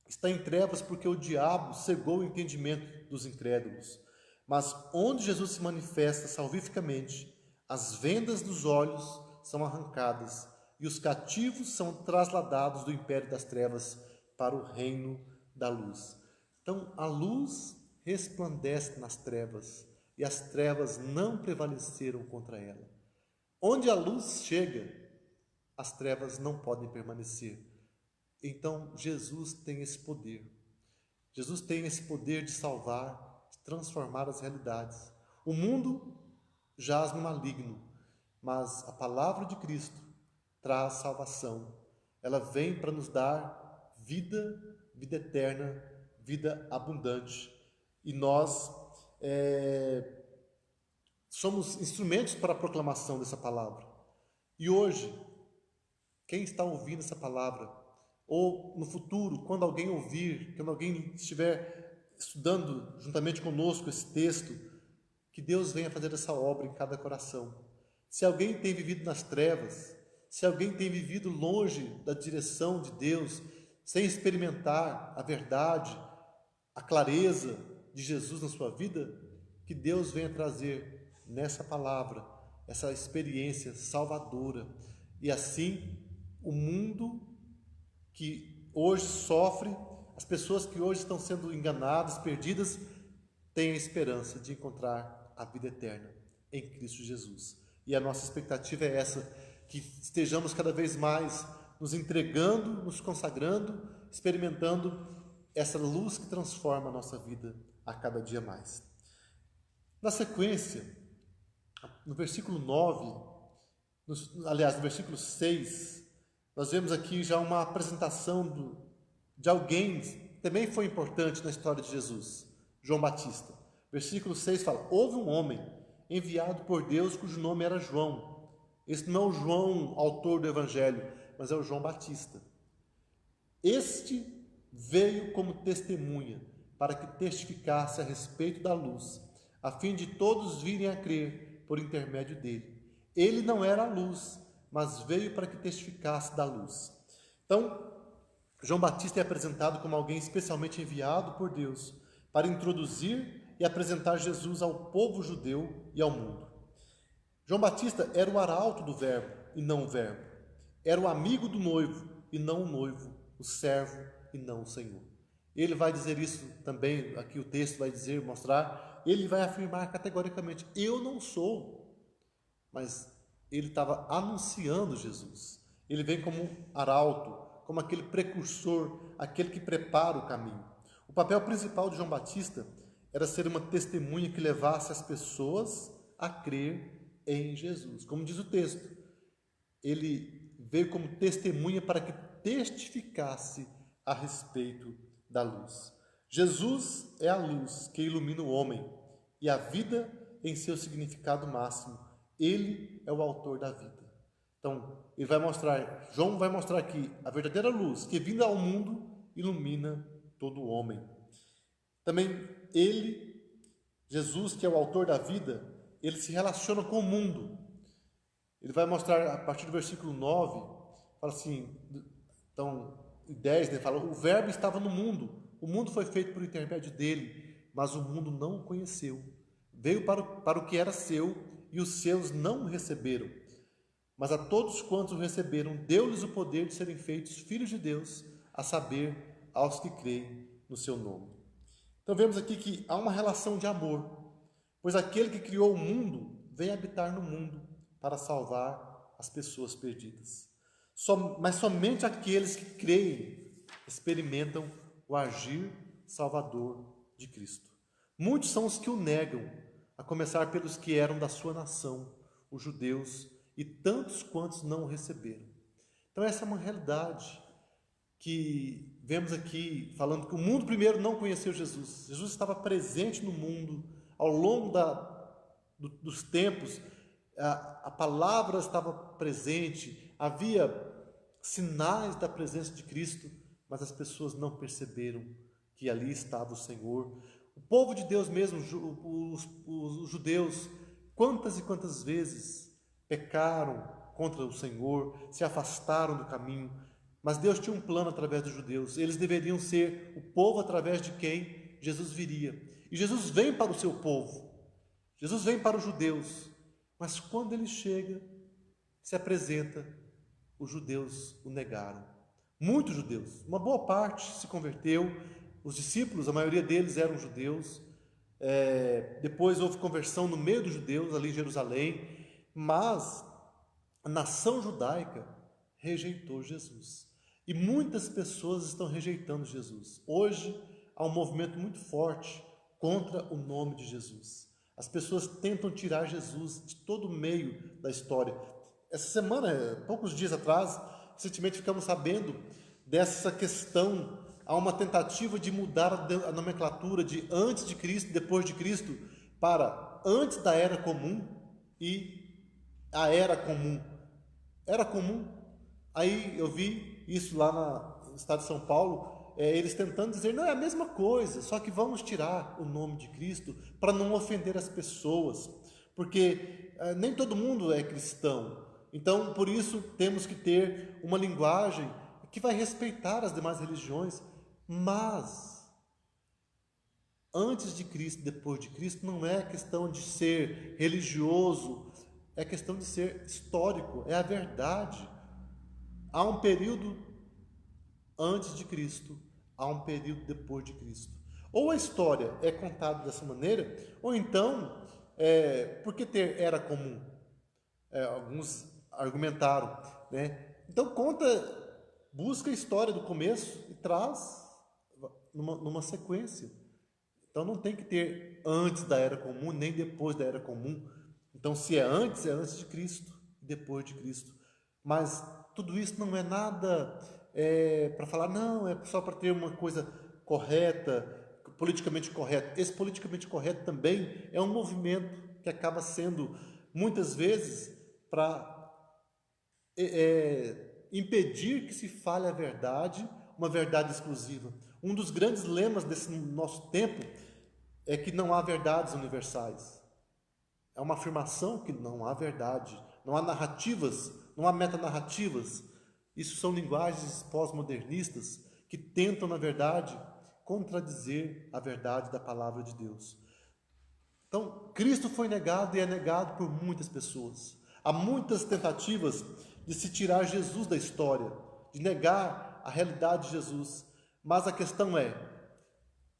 está em trevas porque o diabo cegou o entendimento dos incrédulos. Mas onde Jesus se manifesta salvificamente, as vendas dos olhos são arrancadas e os cativos são trasladados do império das trevas para o reino da luz. Então, a luz resplandece nas trevas e as trevas não prevaleceram contra ela. Onde a luz chega, as trevas não podem permanecer. Então, Jesus tem esse poder. Jesus tem esse poder de salvar, transformar as realidades. O mundo jaz no maligno, mas a palavra de Cristo traz salvação. Ela vem para nos dar vida, vida eterna, vida abundante. E nós somos instrumentos para a proclamação dessa palavra. E hoje, quem está ouvindo essa palavra, ou no futuro, quando alguém ouvir, quando alguém estiver estudando juntamente conosco esse texto, que Deus venha fazer essa obra em cada coração. Se alguém tem vivido nas trevas, se alguém tem vivido longe da direção de Deus, sem experimentar a verdade, a clareza de Jesus na sua vida, que Deus venha trazer nessa palavra essa experiência salvadora. E assim, o mundo que hoje sofre, as pessoas que hoje estão sendo enganadas, perdidas, têm a esperança de encontrar a vida eterna em Cristo Jesus. E a nossa expectativa é essa, que estejamos cada vez mais nos entregando, nos consagrando, experimentando essa luz que transforma a nossa vida a cada dia mais. Na sequência, no versículo 9, no versículo 6, nós vemos aqui já uma apresentação de alguém que também foi importante na história de Jesus, João Batista. Versículo 6 fala: houve um homem enviado por Deus cujo nome era João. Esse não é o João, autor do Evangelho, mas é o João Batista. Este veio como testemunha para que testificasse a respeito da luz, a fim de todos virem a crer por intermédio dele. Ele não era a luz, mas veio para que testificasse da luz. Então, João Batista é apresentado como alguém especialmente enviado por Deus para introduzir e apresentar Jesus ao povo judeu e ao mundo. João Batista era o arauto do verbo e não o verbo. Era o amigo do noivo e não o noivo, o servo e não o Senhor. Ele vai dizer isso também, aqui o texto vai dizer, mostrar, ele vai afirmar categoricamente: eu não sou, mas ele estava anunciando Jesus. Ele vem como arauto, como aquele precursor, aquele que prepara o caminho. O papel principal de João Batista era ser uma testemunha que levasse as pessoas a crer em Jesus. Como diz o texto, ele veio como testemunha para que testificasse a respeito da luz. Jesus é a luz que ilumina o homem e a vida em seu significado máximo. Ele é o autor da vida. Então, João vai mostrar aqui a verdadeira luz que, vindo ao mundo, ilumina todo o homem. Também Jesus, que é o autor da vida, ele se relaciona com o mundo. Ele vai mostrar, a partir do versículo 9, fala assim, então, 10, fala: o verbo estava no mundo, o mundo foi feito por intermédio dele, mas o mundo não o conheceu. Veio para o que era seu, e os seus não o receberam. Mas a todos quantos o receberam, deu-lhes o poder de serem feitos filhos de Deus, a saber, aos que creem no seu nome. Então vemos aqui que há uma relação de amor, pois aquele que criou o mundo veio habitar no mundo para salvar as pessoas perdidas. Mas somente aqueles que creem experimentam o agir salvador de Cristo. Muitos são os que o negam, a começar pelos que eram da sua nação, os judeus, e tantos quantos não o receberam. Então essa é uma realidade que vemos aqui, falando que o mundo primeiro não conheceu Jesus. Jesus estava presente no mundo ao longo dos tempos. A palavra estava presente, havia sinais da presença de Cristo, mas as pessoas não perceberam que ali estava o Senhor. O povo de Deus mesmo, os judeus, quantas e quantas vezes pecaram contra o Senhor, se afastaram do caminho, mas Deus tinha um plano através dos judeus. Eles deveriam ser o povo através de quem Jesus viria. E Jesus vem para o seu povo, Jesus vem para os judeus, mas quando ele chega, se apresenta, os judeus o negaram. Muitos judeus, uma boa parte se converteu, os discípulos, a maioria deles eram judeus. Depois houve conversão no meio dos judeus, ali em Jerusalém, mas a nação judaica rejeitou Jesus. E muitas pessoas estão rejeitando Jesus. Hoje há um movimento muito forte contra o nome de Jesus. As pessoas tentam tirar Jesus de todo o meio da história. Essa semana, poucos dias atrás, recentemente ficamos sabendo dessa questão. Há uma tentativa de mudar a nomenclatura de antes de Cristo, depois de Cristo, para antes da Era Comum e a Era Comum. Era Comum. Aí eu vi isso lá no estado de São Paulo, eles tentando dizer: não, é a mesma coisa, só que vamos tirar o nome de Cristo para não ofender as pessoas, porque nem todo mundo é cristão. Então, por isso, temos que ter uma linguagem que vai respeitar as demais religiões, mas antes de Cristo, depois de Cristo, não é questão de ser religioso, é questão de ser histórico, é a verdade. Há um período antes de Cristo, há um período depois de Cristo. Ou a história é contada dessa maneira, ou então, por que ter Era Comum? Alguns argumentaram, né? Então busca a história do começo e traz numa sequência. Então não tem que ter antes da era comum, nem depois da era comum. Então se é antes de Cristo, depois de Cristo. Mas tudo isso não é nada para falar, não, é só para ter uma coisa correta, politicamente correta. Esse politicamente correto também é um movimento que acaba sendo, muitas vezes, para impedir que se fale a verdade, uma verdade exclusiva. Um dos grandes lemas desse nosso tempo é que não há verdades universais. É uma afirmação que não há verdade, não há narrativas, não há metanarrativas. Isso são linguagens pós-modernistas que tentam, na verdade, contradizer a verdade da palavra de Deus. Então, Cristo foi negado e é negado por muitas pessoas. Há muitas tentativas de se tirar Jesus da história, de negar a realidade de Jesus. Mas a questão é,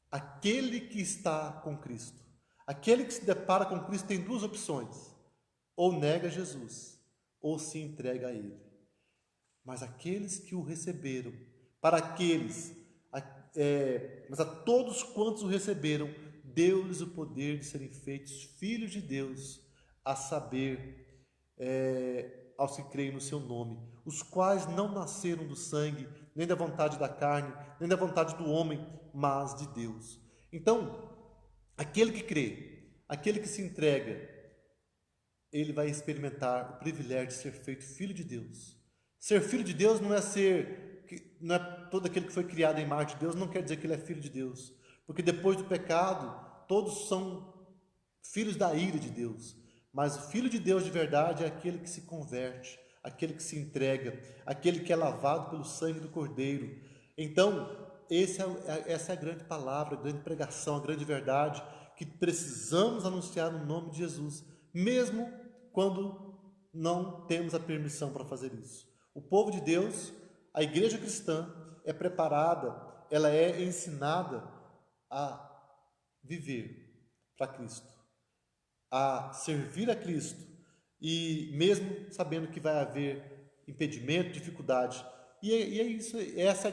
aquele que está com Cristo, aquele que se depara com Cristo tem duas opções: ou nega Jesus, ou se entrega a Ele. Mas aqueles que o receberam, para aqueles, mas a todos quantos o receberam, deu-lhes o poder de serem feitos filhos de Deus, a saber, aos que creem no seu nome, os quais não nasceram do sangue, nem da vontade da carne, nem da vontade do homem, mas de Deus. Então, aquele que crê, aquele que se entrega, ele vai experimentar o privilégio de ser feito filho de Deus. Ser filho de Deus não é todo aquele que foi criado em imagem de Deus, não quer dizer que ele é filho de Deus, porque depois do pecado, todos são filhos da ira de Deus. Mas o filho de Deus de verdade é aquele que se converte, aquele que se entrega, aquele que é lavado pelo sangue do Cordeiro. Então, essa é a grande palavra, a grande pregação, a grande verdade que precisamos anunciar no nome de Jesus, mesmo quando não temos a permissão para fazer isso. O povo de Deus, a igreja cristã, é preparada, ela é ensinada a viver para Cristo, a servir a Cristo, e mesmo sabendo que vai haver impedimento, dificuldade. E é isso, essa é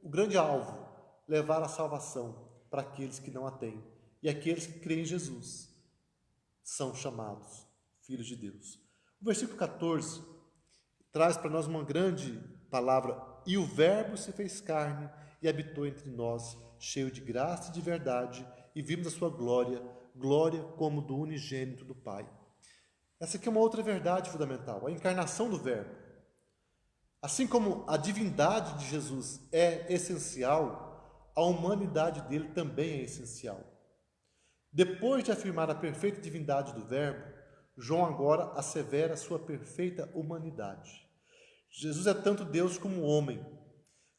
o grande alvo, levar a salvação para aqueles que não a têm. E aqueles que creem em Jesus são chamados filhos de Deus. O versículo 14 traz para nós uma grande palavra: e o Verbo se fez carne e habitou entre nós, cheio de graça e de verdade, e vimos a sua glória, glória como do unigênito do Pai. Essa aqui é uma outra verdade fundamental, a encarnação do Verbo. Assim como a divindade de Jesus é essencial, a humanidade dele também é essencial. Depois de afirmar a perfeita divindade do Verbo, João agora assevera a sua perfeita humanidade. Jesus é tanto Deus como homem.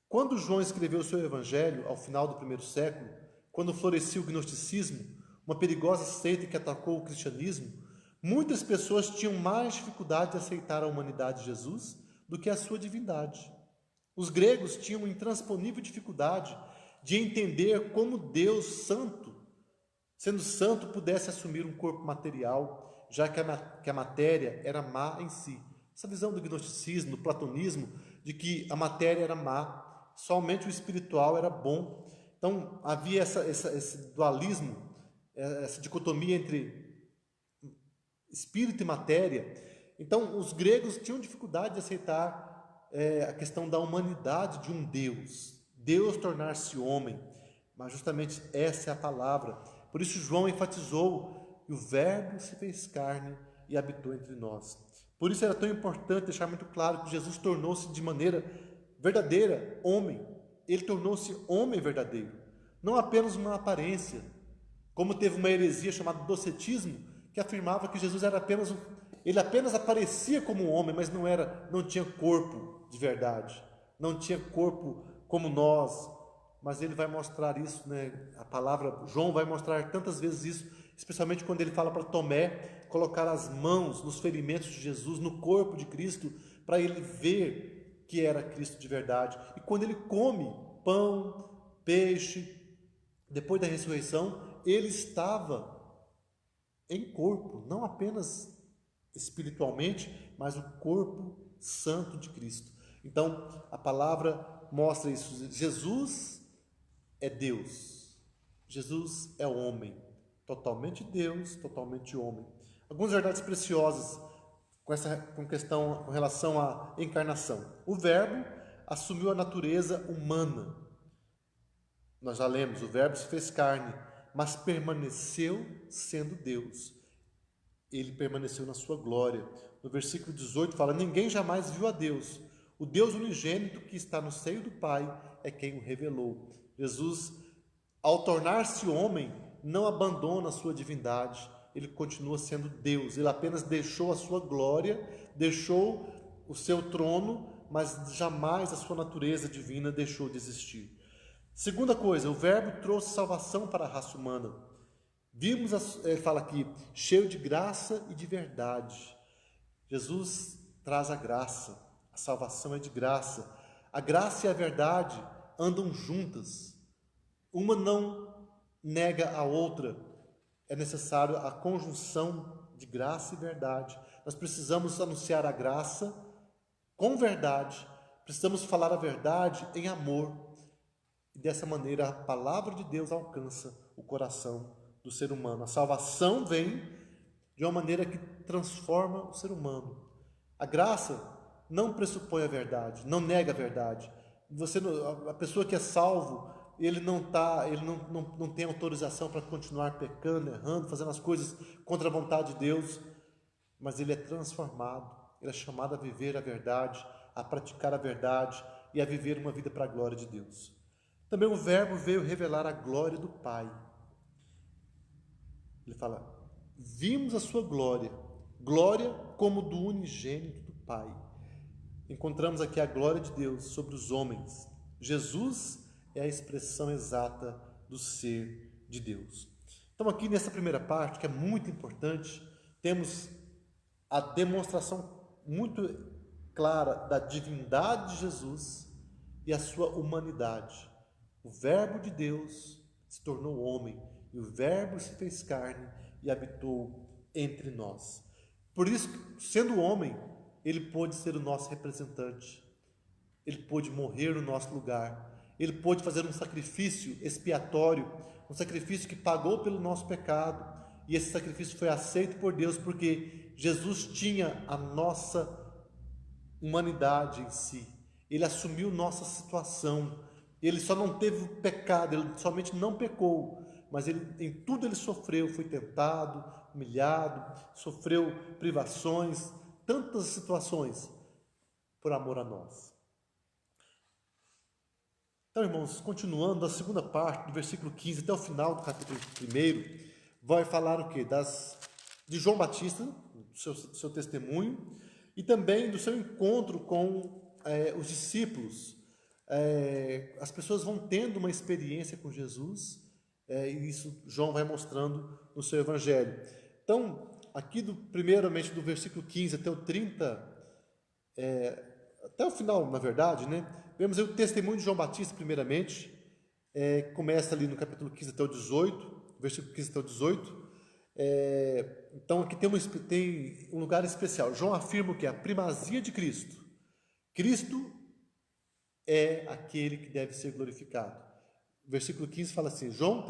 Quando João escreveu o seu evangelho, ao final do primeiro século, quando floresceu o gnosticismo, uma perigosa seita que atacou o cristianismo, muitas pessoas tinham mais dificuldade de aceitar a humanidade de Jesus do que a sua divindade. Os gregos tinham uma intransponível dificuldade de entender como Deus santo, sendo santo, pudesse assumir um corpo material, já que a matéria era má em si. Essa visão do gnosticismo, do platonismo, de que a matéria era má, somente o espiritual era bom. Então havia esse dualismo, essa dicotomia entre espírito e matéria. Então os gregos tinham dificuldade de aceitar a questão da humanidade de um Deus, Deus tornar-se homem, mas justamente essa é a palavra. Por isso João enfatizou que o Verbo se fez carne e habitou entre nós. Por isso era tão importante deixar muito claro que Jesus tornou-se de maneira verdadeira homem. Ele tornou-se homem verdadeiro, não apenas uma aparência, como teve uma heresia chamada docetismo, que afirmava que Jesus era ele apenas aparecia como um homem, mas não tinha corpo de verdade, não tinha corpo como nós. Mas ele vai mostrar isso, né? A palavra, João vai mostrar tantas vezes isso, especialmente quando ele fala para Tomé colocar as mãos nos ferimentos de Jesus, no corpo de Cristo, para ele ver que era Cristo de verdade. E quando ele come pão, peixe, depois da ressurreição, ele estava em corpo, não apenas espiritualmente, mas o corpo santo de Cristo. Então, a palavra mostra isso. Jesus é Deus. Jesus é homem, totalmente Deus, totalmente homem. Algumas verdades preciosas com relação à encarnação. O Verbo assumiu a natureza humana. Nós já lemos, o Verbo se fez carne, mas permaneceu sendo Deus. Ele permaneceu na sua glória. No versículo 18 fala: ninguém jamais viu a Deus. O Deus unigênito que está no seio do Pai é quem o revelou. Jesus, ao tornar-se homem, não abandona a sua divindade. Ele continua sendo Deus. Ele apenas deixou a sua glória, deixou o seu trono, mas jamais a sua natureza divina deixou de existir. Segunda coisa, o Verbo trouxe salvação para a raça humana. Ele fala aqui, cheio de graça e de verdade. Jesus traz a graça, a salvação é de graça. A graça e a verdade andam juntas. Uma não nega a outra. É necessário a conjunção de graça e verdade. Nós precisamos anunciar a graça com verdade. Precisamos falar a verdade em amor. E dessa maneira a palavra de Deus alcança o coração do ser humano. A salvação vem de uma maneira que transforma o ser humano. A graça não pressupõe a verdade, não nega a verdade. A pessoa que é salvo, ele não tem autorização para continuar pecando, errando, fazendo as coisas contra a vontade de Deus, mas ele é transformado, ele é chamado a viver a verdade, a praticar a verdade e a viver uma vida para a glória de Deus. Também o Verbo veio revelar a glória do Pai. Ele fala, vimos a sua glória, glória como do unigênito do Pai. Encontramos aqui a glória de Deus sobre os homens. Jesus é a expressão exata do ser de Deus. Então aqui nessa primeira parte, que é muito importante, temos a demonstração muito clara da divindade de Jesus e a sua humanidade. O Verbo de Deus se tornou homem e o Verbo se fez carne e habitou entre nós. Por isso, sendo homem, ele pôde ser o nosso representante. Ele pôde morrer no nosso lugar. Ele pôde fazer um sacrifício expiatório, um sacrifício que pagou pelo nosso pecado. E esse sacrifício foi aceito por Deus porque Jesus tinha a nossa humanidade em si. Ele assumiu nossa situação. Ele só não teve pecado, ele somente não pecou, mas em tudo ele sofreu, foi tentado, humilhado, sofreu privações, tantas situações por amor a nós. Então, irmãos, continuando a segunda parte, do versículo 15 até o final do capítulo 1, vai falar o quê? De João Batista, do seu testemunho, e também do seu encontro com os discípulos. As pessoas vão tendo uma experiência com Jesus, e isso João vai mostrando no seu evangelho. Então, aqui primeiramente do versículo 15 até o 30, até o final, na verdade, né? Vemos aí o testemunho de João Batista, primeiramente, começa ali no capítulo 15 até o 18, versículo 15 até o 18. Então aqui tem um lugar especial. João afirma o que? A primazia de Cristo. Cristo é aquele que deve ser glorificado. O versículo 15 fala assim, João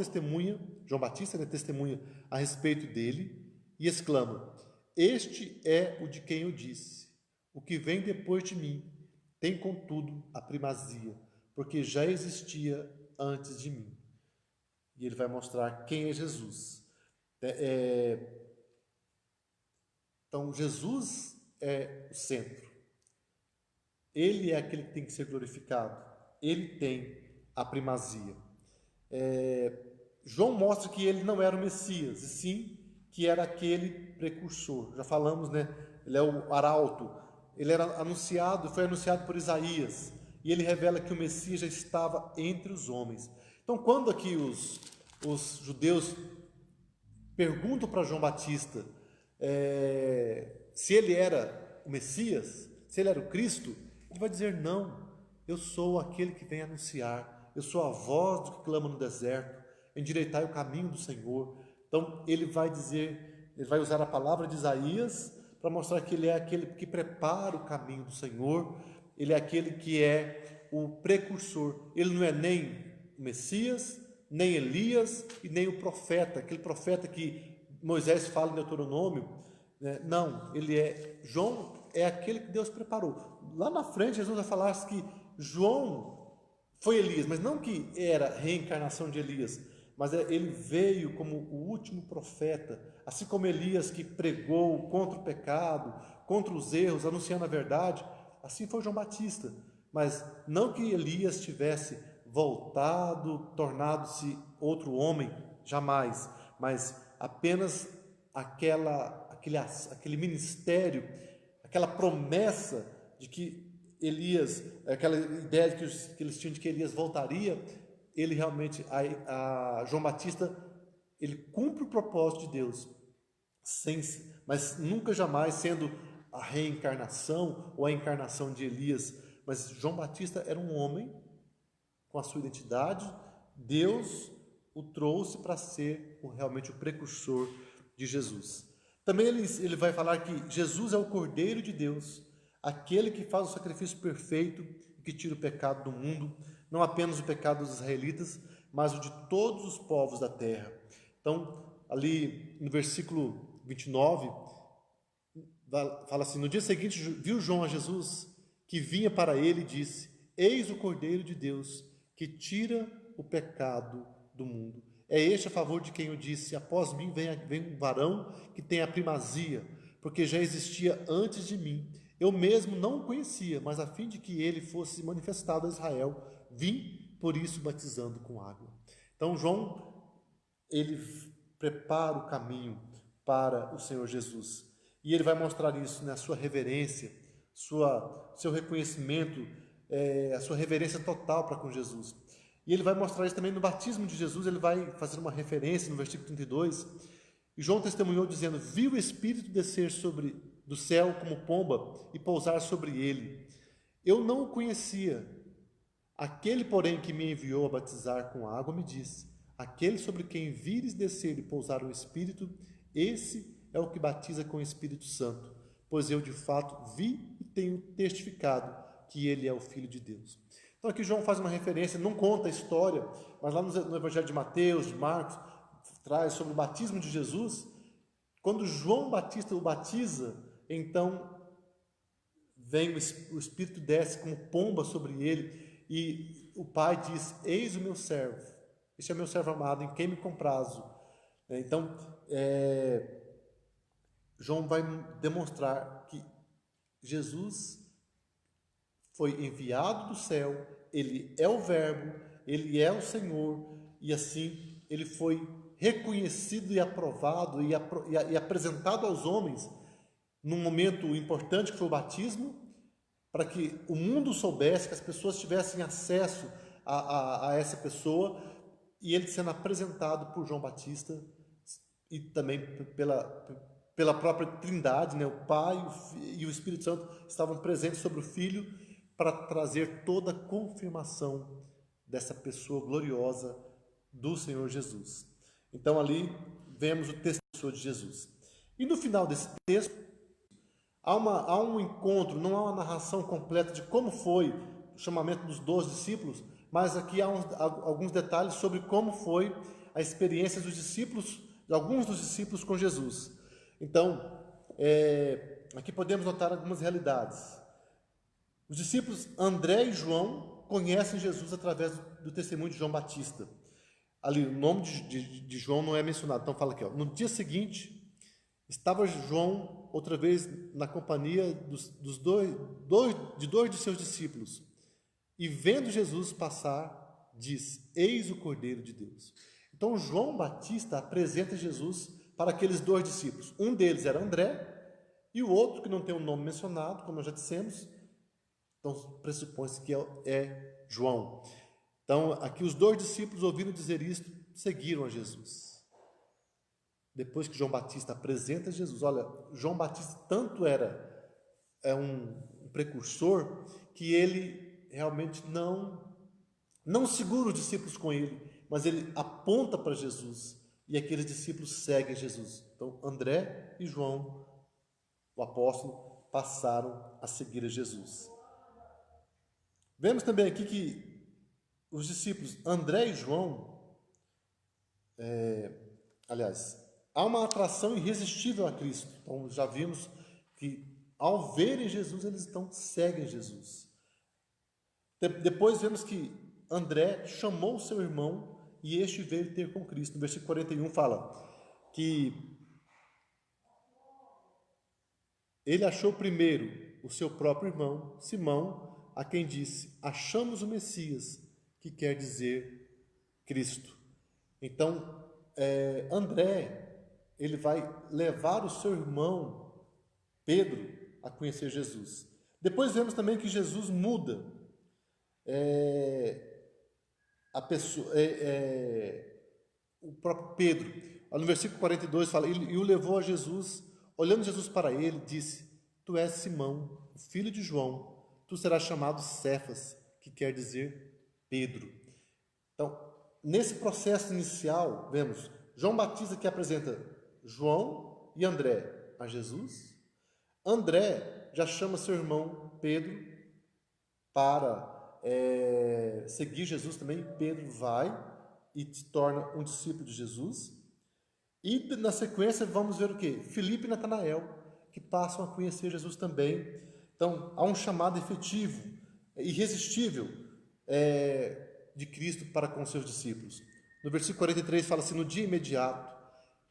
Batista, né, testemunha a respeito dele e exclama, este é o de quem eu disse, o que vem depois de mim tem contudo a primazia, porque já existia antes de mim. E ele vai mostrar quem é Jesus. Então Jesus é o centro. Ele é aquele que tem que ser glorificado. Ele tem a primazia. João mostra que ele não era o Messias, e sim que era aquele precursor. Já falamos, né? Ele é o arauto. Ele foi anunciado por Isaías. E ele revela que o Messias já estava entre os homens. Então, quando aqui os judeus perguntam para João Batista se ele era o Messias, se ele era o Cristo, ele vai dizer, não, eu sou aquele que vem anunciar, eu sou a voz do que clama no deserto, endireitai o caminho do Senhor. Então ele vai usar a palavra de Isaías para mostrar que ele é aquele que prepara o caminho do Senhor, ele é aquele que é o precursor, ele não é nem o Messias, nem Elias e nem o profeta, aquele profeta que Moisés fala em Deuteronômio, né? Não, João é aquele que Deus preparou. Lá na frente Jesus vai falar que João foi Elias, mas não que era a reencarnação de Elias, mas ele veio como o último profeta, assim como Elias que pregou contra o pecado, contra os erros, anunciando a verdade, assim foi João Batista. Mas não que Elias tivesse voltado, tornado-se outro homem, jamais, mas apenas aquele ministério, aquela promessa de que Elias, aquela ideia que eles tinham de que Elias voltaria, ele realmente, João Batista, ele cumpre o propósito de Deus, mas nunca jamais sendo a reencarnação ou a encarnação de Elias. Mas João Batista era um homem com a sua identidade, Deus o trouxe para ser realmente o precursor de Jesus. Também ele vai falar que Jesus é o Cordeiro de Deus, aquele que faz o sacrifício perfeito e que tira o pecado do mundo, não apenas o pecado dos israelitas, mas o de todos os povos da terra. Então, ali no versículo 29, fala assim: no dia seguinte viu João a Jesus, que vinha para ele e disse: eis o Cordeiro de Deus, que tira o pecado do mundo. É este a favor de quem eu disse: após mim vem um varão que tem a primazia, porque já existia antes de mim. Eu mesmo não o conhecia, mas a fim de que ele fosse manifestado a Israel, vim por isso batizando com água. Então João, ele prepara o caminho para o Senhor Jesus. E ele vai mostrar isso na sua reverência, seu reconhecimento, a sua reverência total para com Jesus. E ele vai mostrar isso também no batismo de Jesus. Ele vai fazer uma referência no versículo 32. E João testemunhou dizendo: viu o Espírito descer do céu como pomba e pousar sobre ele. Eu não o conhecia. Aquele, porém, que me enviou a batizar com água me disse: aquele sobre quem vires descer e pousar o Espírito, esse é o que batiza com o Espírito Santo. Pois eu de fato vi e tenho testificado que ele é o Filho de Deus. Então aqui João faz uma referência, não conta a história, mas lá no Evangelho de Mateus, de Marcos, traz sobre o batismo de Jesus. Quando João Batista o batiza, então vem o Espírito desce como pomba sobre ele, e o Pai diz: eis o meu servo, este é meu servo amado, em quem me comprazo. Então, João vai demonstrar que Jesus foi enviado do céu, ele é o Verbo, ele é o Senhor, e assim ele foi reconhecido e aprovado e apresentado aos homens num momento importante que foi o batismo, para que o mundo soubesse, que as pessoas tivessem acesso a essa pessoa, e ele sendo apresentado por João Batista e também pela própria Trindade, né? O Pai e o Espírito Santo estavam presentes sobre o Filho para trazer toda a confirmação dessa pessoa gloriosa do Senhor Jesus. Então ali vemos o testemunho de Jesus. E no final desse texto há um encontro, não há uma narração completa de como foi o chamamento dos 12 discípulos, mas aqui há alguns detalhes sobre como foi a experiência dos discípulos, de alguns dos discípulos com Jesus. Então, aqui podemos notar algumas realidades. Os discípulos André e João conhecem Jesus através do testemunho de João Batista. Ali, o nome de João não é mencionado, então fala aqui, ó, no dia seguinte, estava João outra vez na companhia de dois de seus discípulos, e vendo Jesus passar, diz: eis o Cordeiro de Deus. Então João Batista apresenta Jesus para aqueles dois discípulos. Um deles era André, e o outro, que não tem o nome mencionado, como nós já dissemos, então pressupõe-se que é João. Então aqui os dois discípulos, ouvindo dizer isto, seguiram a Jesus. Depois que João Batista apresenta Jesus, olha, João Batista tanto era um precursor, que ele realmente não segura os discípulos com ele, mas ele aponta para Jesus, e aqueles discípulos seguem Jesus. Então André e João, o apóstolo, passaram a seguir a Jesus. Vemos também aqui que os discípulos André e João, aliás, há uma atração irresistível a Cristo. Então, já vimos que ao verem Jesus, eles então seguem Jesus. Depois vemos que André chamou seu irmão e este veio ter com Cristo. No versículo 41 fala que ele achou primeiro o seu próprio irmão, Simão, a quem disse: achamos o Messias, que quer dizer Cristo. Então, André, ele vai levar o seu irmão Pedro a conhecer Jesus. Depois vemos também que Jesus muda a pessoa, o próprio Pedro. No versículo 42 fala: e o levou a Jesus, olhando Jesus para ele, disse: tu és Simão, o filho de João, tu serás chamado Cefas, que quer dizer Pedro. Então, nesse processo inicial, vemos João Batista que apresenta João e André a Jesus. André já chama seu irmão Pedro para seguir Jesus também. Pedro vai e se torna um discípulo de Jesus. E na sequência vamos ver o quê? Filipe e Natanael, que passam a conhecer Jesus também. Então, há um chamado efetivo, irresistível, de Cristo para com seus discípulos. No versículo 43 fala assim: no dia imediato,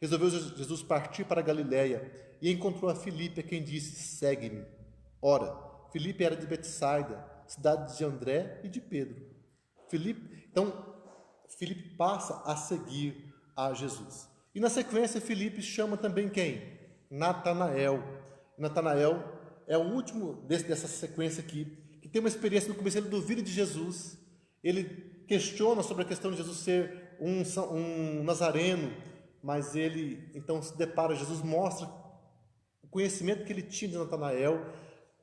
resolveu Jesus partir para a Galiléia e encontrou a Filipe, a quem disse: segue-me. Ora, Filipe era de Betsaida, cidade de André e de Pedro. Então, Filipe passa a seguir a Jesus. E na sequência, Filipe chama também quem? Natanael. Natanael é o último dessa sequência aqui, que tem uma experiência no começo. Ele duvida de Jesus, ele questiona sobre a questão de Jesus ser um nazareno, mas ele então se depara, Jesus mostra o conhecimento que ele tinha de Natanael,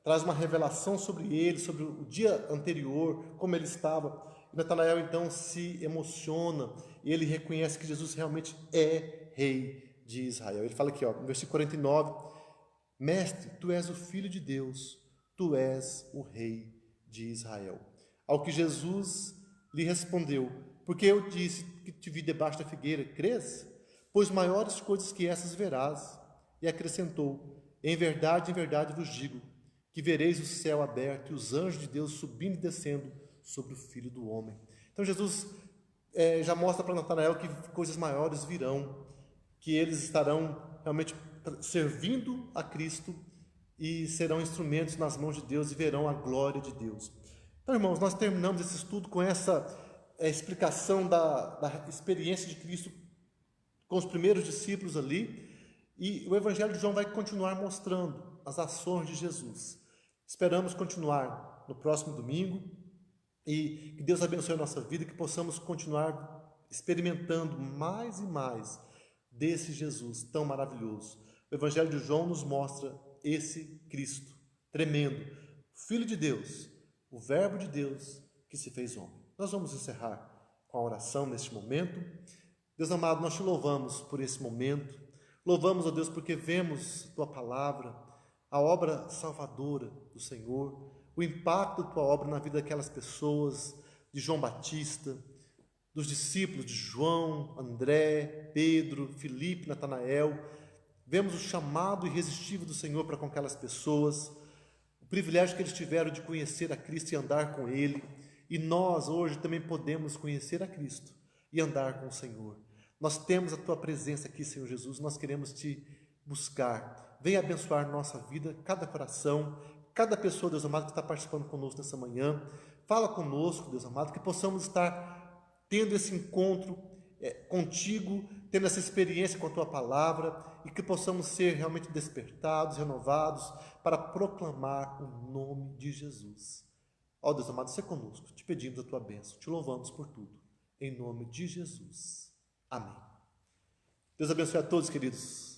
traz uma revelação sobre ele, sobre o dia anterior, como ele estava. E Natanael então se emociona e ele reconhece que Jesus realmente é rei de Israel. Ele fala aqui, no versículo 49, mestre, tu és o Filho de Deus, tu és o rei de Israel. Ao que Jesus lhe respondeu: porque eu disse que te vi debaixo da figueira, crês? Pois maiores coisas que essas verás. E acrescentou: em verdade vos digo, que vereis o céu aberto e os anjos de Deus subindo e descendo sobre o Filho do Homem. Então Jesus já mostra para Natanael que coisas maiores virão, que eles estarão realmente servindo a Cristo e serão instrumentos nas mãos de Deus e verão a glória de Deus. Então, irmãos, nós terminamos esse estudo com essa explicação da experiência de Cristo com os primeiros discípulos ali, e o Evangelho de João vai continuar mostrando as ações de Jesus. Esperamos continuar no próximo domingo, e que Deus abençoe a nossa vida, que possamos continuar experimentando mais e mais desse Jesus tão maravilhoso. O Evangelho de João nos mostra esse Cristo tremendo, Filho de Deus, o Verbo de Deus que se fez homem. Nós vamos encerrar com a oração neste momento. Deus amado, nós te louvamos por esse momento. Louvamos, ó Deus, porque vemos tua palavra, a obra salvadora do Senhor, o impacto da tua obra na vida daquelas pessoas, de João Batista, dos discípulos de João, André, Pedro, Filipe, Natanael. Vemos o chamado irresistível do Senhor para com aquelas pessoas, o privilégio que eles tiveram de conhecer a Cristo e andar com Ele, e nós hoje também podemos conhecer a Cristo e andar com o Senhor. Nós temos a tua presença aqui, Senhor Jesus, nós queremos te buscar. Venha abençoar nossa vida, cada coração, cada pessoa, Deus amado, que está participando conosco nessa manhã. Fala conosco, Deus amado, que possamos estar tendo esse encontro contigo, tendo essa experiência com a tua palavra, e que possamos ser realmente despertados, renovados, para proclamar o nome de Jesus. Ó Deus amado, seja conosco, te pedimos a tua bênção, te louvamos por tudo, em nome de Jesus. Amém. Deus abençoe a todos, queridos.